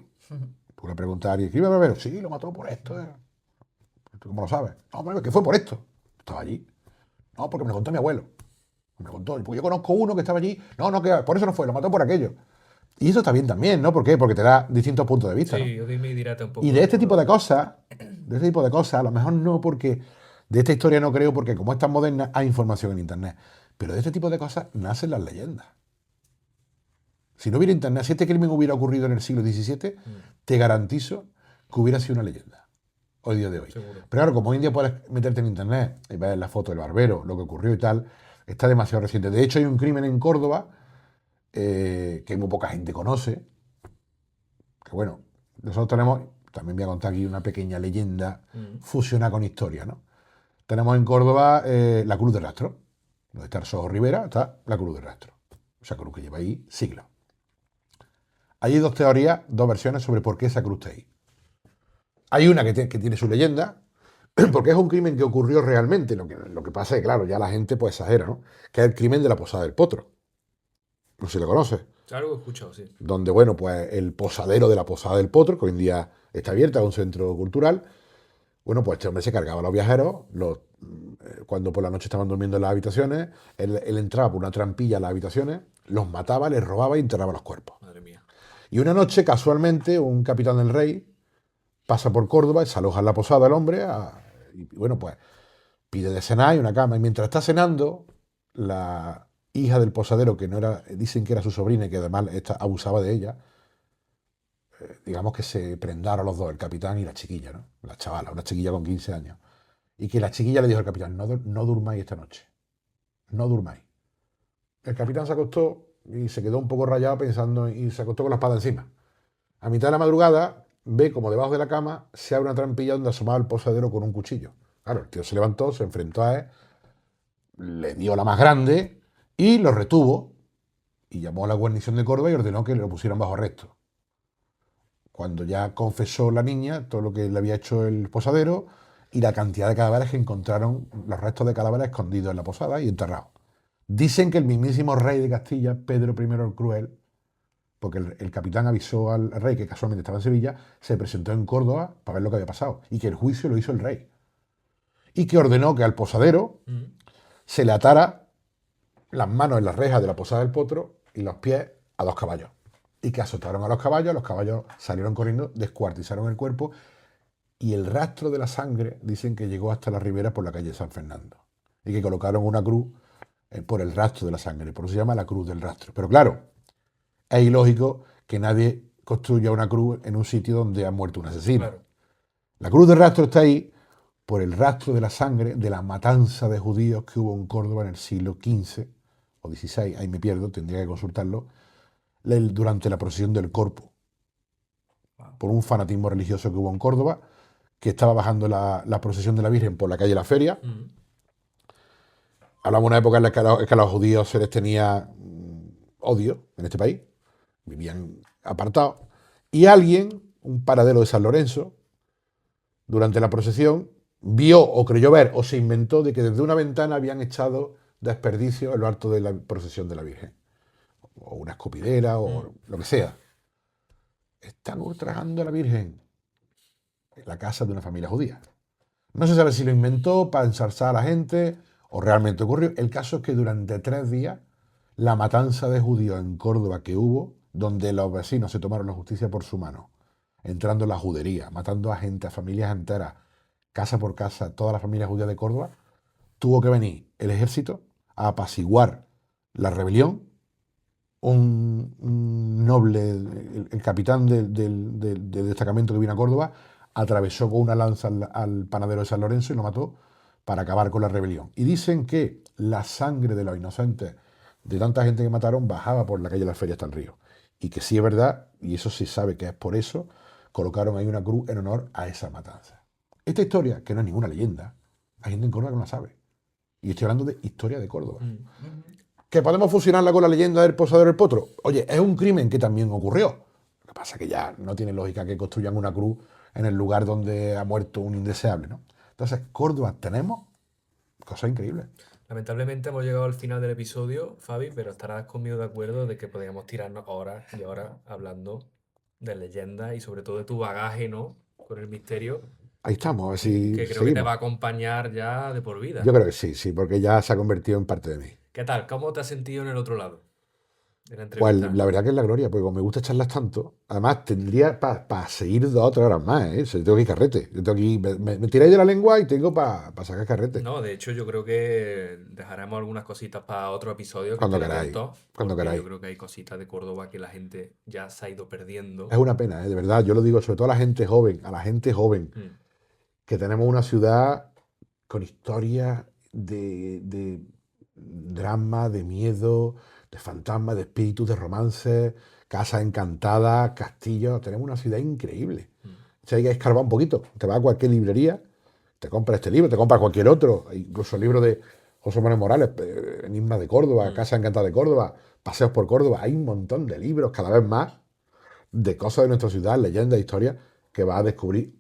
Speaker 3: Tú le preguntas a alguien, ¿crimen barbero? Sí, lo mató por esto. ¿Tú cómo lo sabes? No, pero que fue por esto. Estaba allí. No, porque me lo contó mi abuelo. Me contó, porque yo conozco uno que estaba allí. No, que por eso no fue, lo mató por aquello. Y eso está bien también, ¿no? ¿Por qué? Porque te da distintos puntos de vista, ¿no?
Speaker 1: Sí, yo dime y dirate un poco.
Speaker 3: Y de este tipo de cosas, a lo mejor no porque, de esta historia no creo porque como es tan moderna hay información en internet, pero de este tipo de cosas nacen las leyendas. Si no hubiera internet, si este crimen hubiera ocurrido en el siglo XVII, te garantizo que hubiera sido una leyenda. Hoy día de hoy.
Speaker 1: Seguro.
Speaker 3: Pero claro, como hoy en día puedes meterte en internet y ver la foto del barbero, lo que ocurrió y tal, está demasiado reciente. De hecho, hay un crimen en Córdoba que muy poca gente conoce. Que bueno, nosotros tenemos, también voy a contar aquí una pequeña leyenda fusionada con historia, ¿no? Tenemos en Córdoba la Cruz del Rastro. Donde está el Sojo Rivera, está la Cruz del Rastro. Esa cruz que lleva ahí siglos. Hay dos teorías, dos versiones sobre por qué esa cruz está ahí. Hay una que tiene su leyenda, porque es un crimen que ocurrió realmente. Lo que pasa es que, claro, ya la gente pues exagera, ¿no? Que es el crimen de la Posada del Potro. No sé si lo conoces.
Speaker 1: Algo he escuchado, sí.
Speaker 3: Donde, bueno, pues el posadero de la Posada del Potro, que hoy en día está abierta, es un centro cultural. Bueno, pues este hombre se cargaba a los viajeros, cuando por la noche estaban durmiendo en las habitaciones, él entraba por una trampilla a las habitaciones, los mataba, les robaba y enterraba los cuerpos.
Speaker 1: Madre mía.
Speaker 3: Y una noche, casualmente, un capitán del rey pasa por Córdoba y se aloja en la posada el hombre, y bueno, pues pide de cenar y una cama. Y mientras está cenando, la hija del posadero, que no era, dicen que era su sobrina y que además abusaba de ella, digamos que se prendaron los dos, el capitán y la chiquilla, ¿no? La chavala, una chiquilla con 15 años. Y que la chiquilla le dijo al capitán, no durmáis esta noche, no durmáis. El capitán se acostó y se quedó un poco rayado pensando y se acostó con la espada encima. A mitad de la madrugada ve como debajo de la cama se abre una trampilla donde asomaba el posadero con un cuchillo. Claro, el tío se levantó, se enfrentó a él, le dio la más grande y lo retuvo y llamó a la guarnición de Córdoba y ordenó que lo pusieran bajo arresto. Cuando ya confesó la niña todo lo que le había hecho el posadero y la cantidad de cadáveres que encontraron, los restos de cadáveres escondidos en la posada y enterrados. Dicen que el mismísimo rey de Castilla, Pedro I el Cruel, porque el capitán avisó al rey, que casualmente estaba en Sevilla, se presentó en Córdoba para ver lo que había pasado y que el juicio lo hizo el rey. Y que ordenó que al posadero se le atara las manos en las rejas de la posada del potro y los pies a dos caballos. Y que azotaron a los caballos salieron corriendo, descuartizaron el cuerpo y el rastro de la sangre dicen que llegó hasta la ribera por la calle San Fernando. Y que colocaron una cruz por el rastro de la sangre, por eso se llama la Cruz del Rastro. Pero claro, es ilógico que nadie construya una cruz en un sitio donde ha muerto un asesino.
Speaker 1: Claro.
Speaker 3: La Cruz del Rastro está ahí por el rastro de la sangre de la matanza de judíos que hubo en Córdoba en el siglo XV o XVI, ahí me pierdo, tendría que consultarlo, durante la procesión del Corpus, por un fanatismo religioso que hubo en Córdoba, que estaba bajando la procesión de la Virgen por la calle La Feria. Hablamos de una época en la que a los judíos se les tenía odio en este país, vivían apartados, y alguien, un paradero de San Lorenzo, durante la procesión, vio o creyó ver o se inventó de que desde una ventana habían echado desperdicio en lo alto de la procesión de la Virgen, o una escupidera, o lo que sea. Están ultrajando a la Virgen en la casa de una familia judía. No se sabe si lo inventó para ensalzar a la gente o realmente ocurrió. El caso es que durante 3 días la matanza de judíos en Córdoba que hubo, donde los vecinos se tomaron la justicia por su mano, entrando en la judería, matando a gente, a familias enteras, casa por casa, todas las familias judías de Córdoba, tuvo que venir el ejército a apaciguar la rebelión. Un noble, el capitán del destacamento que vino a Córdoba, atravesó con una lanza al panadero de San Lorenzo y lo mató para acabar con la rebelión. Y dicen que la sangre de los inocentes, de tanta gente que mataron, bajaba por la calle de las Ferias hasta el río. Y que sí es verdad, y eso sí sabe que es por eso, colocaron ahí una cruz en honor a esa matanza. Esta historia, que no es ninguna leyenda, hay gente en Córdoba que no la sabe. Y estoy hablando de historia de Córdoba. ¿Que podemos fusionarla con la leyenda del posadero del potro? Oye, es un crimen que también ocurrió. Lo que pasa es que ya no tiene lógica que construyan una cruz en el lugar donde ha muerto un indeseable, ¿no? Entonces, Córdoba tenemos cosas increíbles.
Speaker 1: Lamentablemente hemos llegado al final del episodio, Fabi, pero estarás conmigo de acuerdo de que podríamos tirarnos horas y horas hablando de leyendas y sobre todo de tu bagaje, ¿no? Con el misterio,
Speaker 3: Ahí estamos, a ver si
Speaker 1: que creo que te
Speaker 3: seguimos.
Speaker 1: va a acompañar ya de por vida.
Speaker 3: Yo creo que sí, porque ya se ha convertido en parte de mí.
Speaker 1: ¿Qué tal? ¿Cómo te has sentido en el otro lado? de la
Speaker 3: Pues
Speaker 1: entrevista.
Speaker 3: la verdad que es la gloria, porque como me gusta charlas tanto, además tendría para seguir 2 o 3 horas más, ¿eh? Si yo tengo aquí carrete. Yo tengo aquí, me tiráis de la lengua y tengo para sacar carrete.
Speaker 1: No, de hecho yo creo que dejaremos algunas cositas para otro episodio que
Speaker 3: Cuando
Speaker 1: estén
Speaker 3: queráis,
Speaker 1: atentos,
Speaker 3: cuando
Speaker 1: porque yo
Speaker 3: queráis.
Speaker 1: creo que hay cositas de Córdoba que la gente ya se ha ido
Speaker 3: Es
Speaker 1: perdiendo.
Speaker 3: una pena, ¿eh? De verdad, yo lo digo sobre todo a la gente joven,
Speaker 1: Mm.
Speaker 3: que tenemos una ciudad con historias de drama, de miedo, de fantasmas, de espíritus, de romances, casas encantadas, castillos. Tenemos una ciudad increíble.
Speaker 1: Mm.
Speaker 3: Si hay que escarbar un poquito, te vas a cualquier librería, te compras este libro, te compras cualquier otro, incluso el libro de José Manuel Morales, Enigmas de Córdoba,
Speaker 1: Mm.
Speaker 3: Casa Encantada de Córdoba, Paseos por Córdoba. Hay un montón de libros, cada vez más, de cosas de nuestra ciudad, leyendas, historias, que vas a descubrir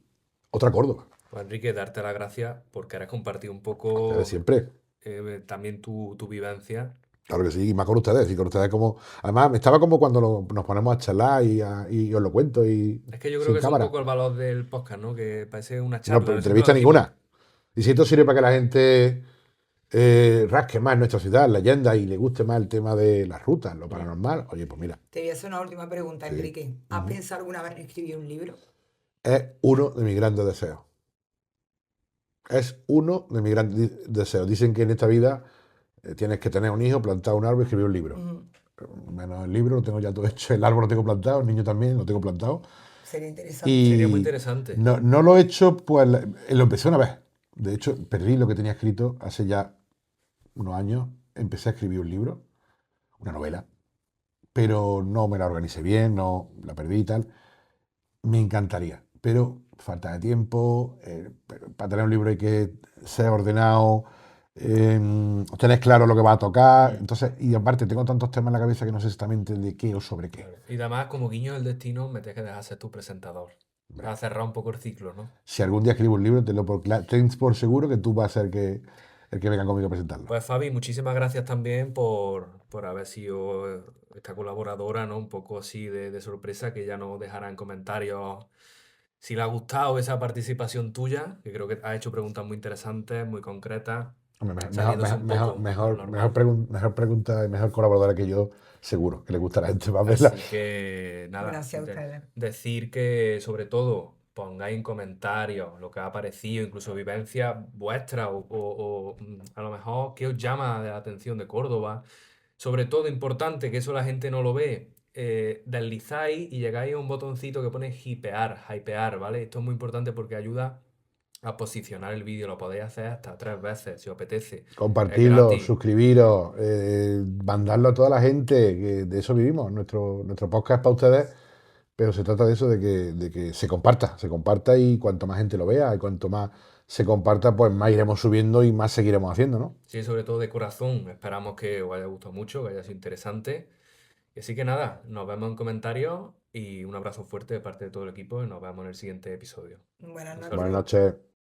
Speaker 3: otra Córdoba,
Speaker 1: Pues Enrique, darte las gracias porque ahora has compartido un
Speaker 3: desde
Speaker 1: poco
Speaker 3: siempre.
Speaker 1: también tu vivencia.
Speaker 3: Claro que sí, y más con ustedes como... Además, me estaba como cuando nos ponemos a charlar y os lo cuento y
Speaker 1: Es que yo creo
Speaker 3: sin
Speaker 1: que eso es un
Speaker 3: cámara.
Speaker 1: poco el valor del podcast, ¿no? Que parece una
Speaker 3: No,
Speaker 1: charla,
Speaker 3: pero
Speaker 1: siempre lo
Speaker 3: entrevista
Speaker 1: decimos.
Speaker 3: ninguna. Y si esto sirve para que la gente rasque más nuestra ciudad, leyendas, y le guste más el tema de las rutas, lo
Speaker 1: Mm.
Speaker 3: paranormal, oye, pues mira,
Speaker 2: Te voy a hacer una última pregunta,
Speaker 3: sí.
Speaker 2: Enrique. ¿Has
Speaker 3: Ujú.
Speaker 2: pensado alguna vez en escribir un libro?
Speaker 3: Es uno de mis grandes deseos. Es uno de mis grandes deseos. Dicen que en esta vida tienes que tener un hijo, plantar un árbol y escribir un libro.
Speaker 2: Ujú.
Speaker 3: Menos el libro, lo tengo ya todo hecho. El árbol lo tengo plantado, el niño también lo tengo plantado.
Speaker 2: Sería interesante.
Speaker 1: Sería muy
Speaker 3: Y
Speaker 1: interesante.
Speaker 3: no lo he hecho, pues lo empecé una vez. De hecho, perdí lo que tenía escrito hace ya unos años. Empecé a escribir un libro, una novela, pero no me la organicé bien, no la perdí y tal. Me encantaría, pero falta de tiempo. Para tener un libro hay que ser ordenado, tener claro lo que va a tocar.
Speaker 1: Mm.
Speaker 3: Entonces, y aparte, tengo tantos temas en la cabeza que no sé exactamente de qué o sobre qué.
Speaker 1: Claro. Y además, como guiño del destino, me tienes que dejar ser tu presentador.
Speaker 3: Hombre,
Speaker 1: Para cerrar un poco el ciclo, ¿no?
Speaker 3: si algún día escribo un libro, ten por seguro que tú vas a ser el que venga conmigo a presentarlo.
Speaker 1: Pues Fabi, muchísimas gracias también por haber sido esta colaboradora, ¿no? Un poco así de sorpresa, que ya nos dejará en comentarios si le ha gustado esa participación tuya, que creo que has hecho preguntas muy interesantes, muy concretas,
Speaker 3: Hombre,
Speaker 1: saliéndose un poco de lo normal.
Speaker 3: mejor pregunta y mejor colaboradora que yo, seguro, que le gusta a la gente más verla.
Speaker 1: Así que nada,
Speaker 2: Gracias a ustedes.
Speaker 1: decir que sobre todo pongáis en comentarios lo que ha parecido, incluso vivencias vuestras o a lo mejor qué os llama la atención de Córdoba. Sobre todo importante, que eso la gente no lo ve, deslizáis y llegáis a un botoncito que pone hypear, ¿vale? Esto es muy importante porque ayuda a posicionar el vídeo, lo podéis hacer hasta 3 veces si os apetece. Es
Speaker 3: Compartirlo,
Speaker 1: gratis.
Speaker 3: suscribiros, mandarlo a toda la gente, que de eso vivimos. Nuestro podcast es para ustedes, pero se trata de eso, de que se comparta y cuanto más gente lo vea y cuanto más se comparta, pues más iremos subiendo y más seguiremos haciendo, ¿no?
Speaker 1: Sí, sobre todo de corazón. Esperamos que os haya gustado mucho, que haya sido interesante. Y así que nada, nos vemos en comentarios y un abrazo fuerte de parte de todo el equipo y nos vemos en el siguiente episodio.
Speaker 2: Buenas
Speaker 1: Un
Speaker 2: noches.
Speaker 3: Buenas
Speaker 1: saludo.
Speaker 3: noches.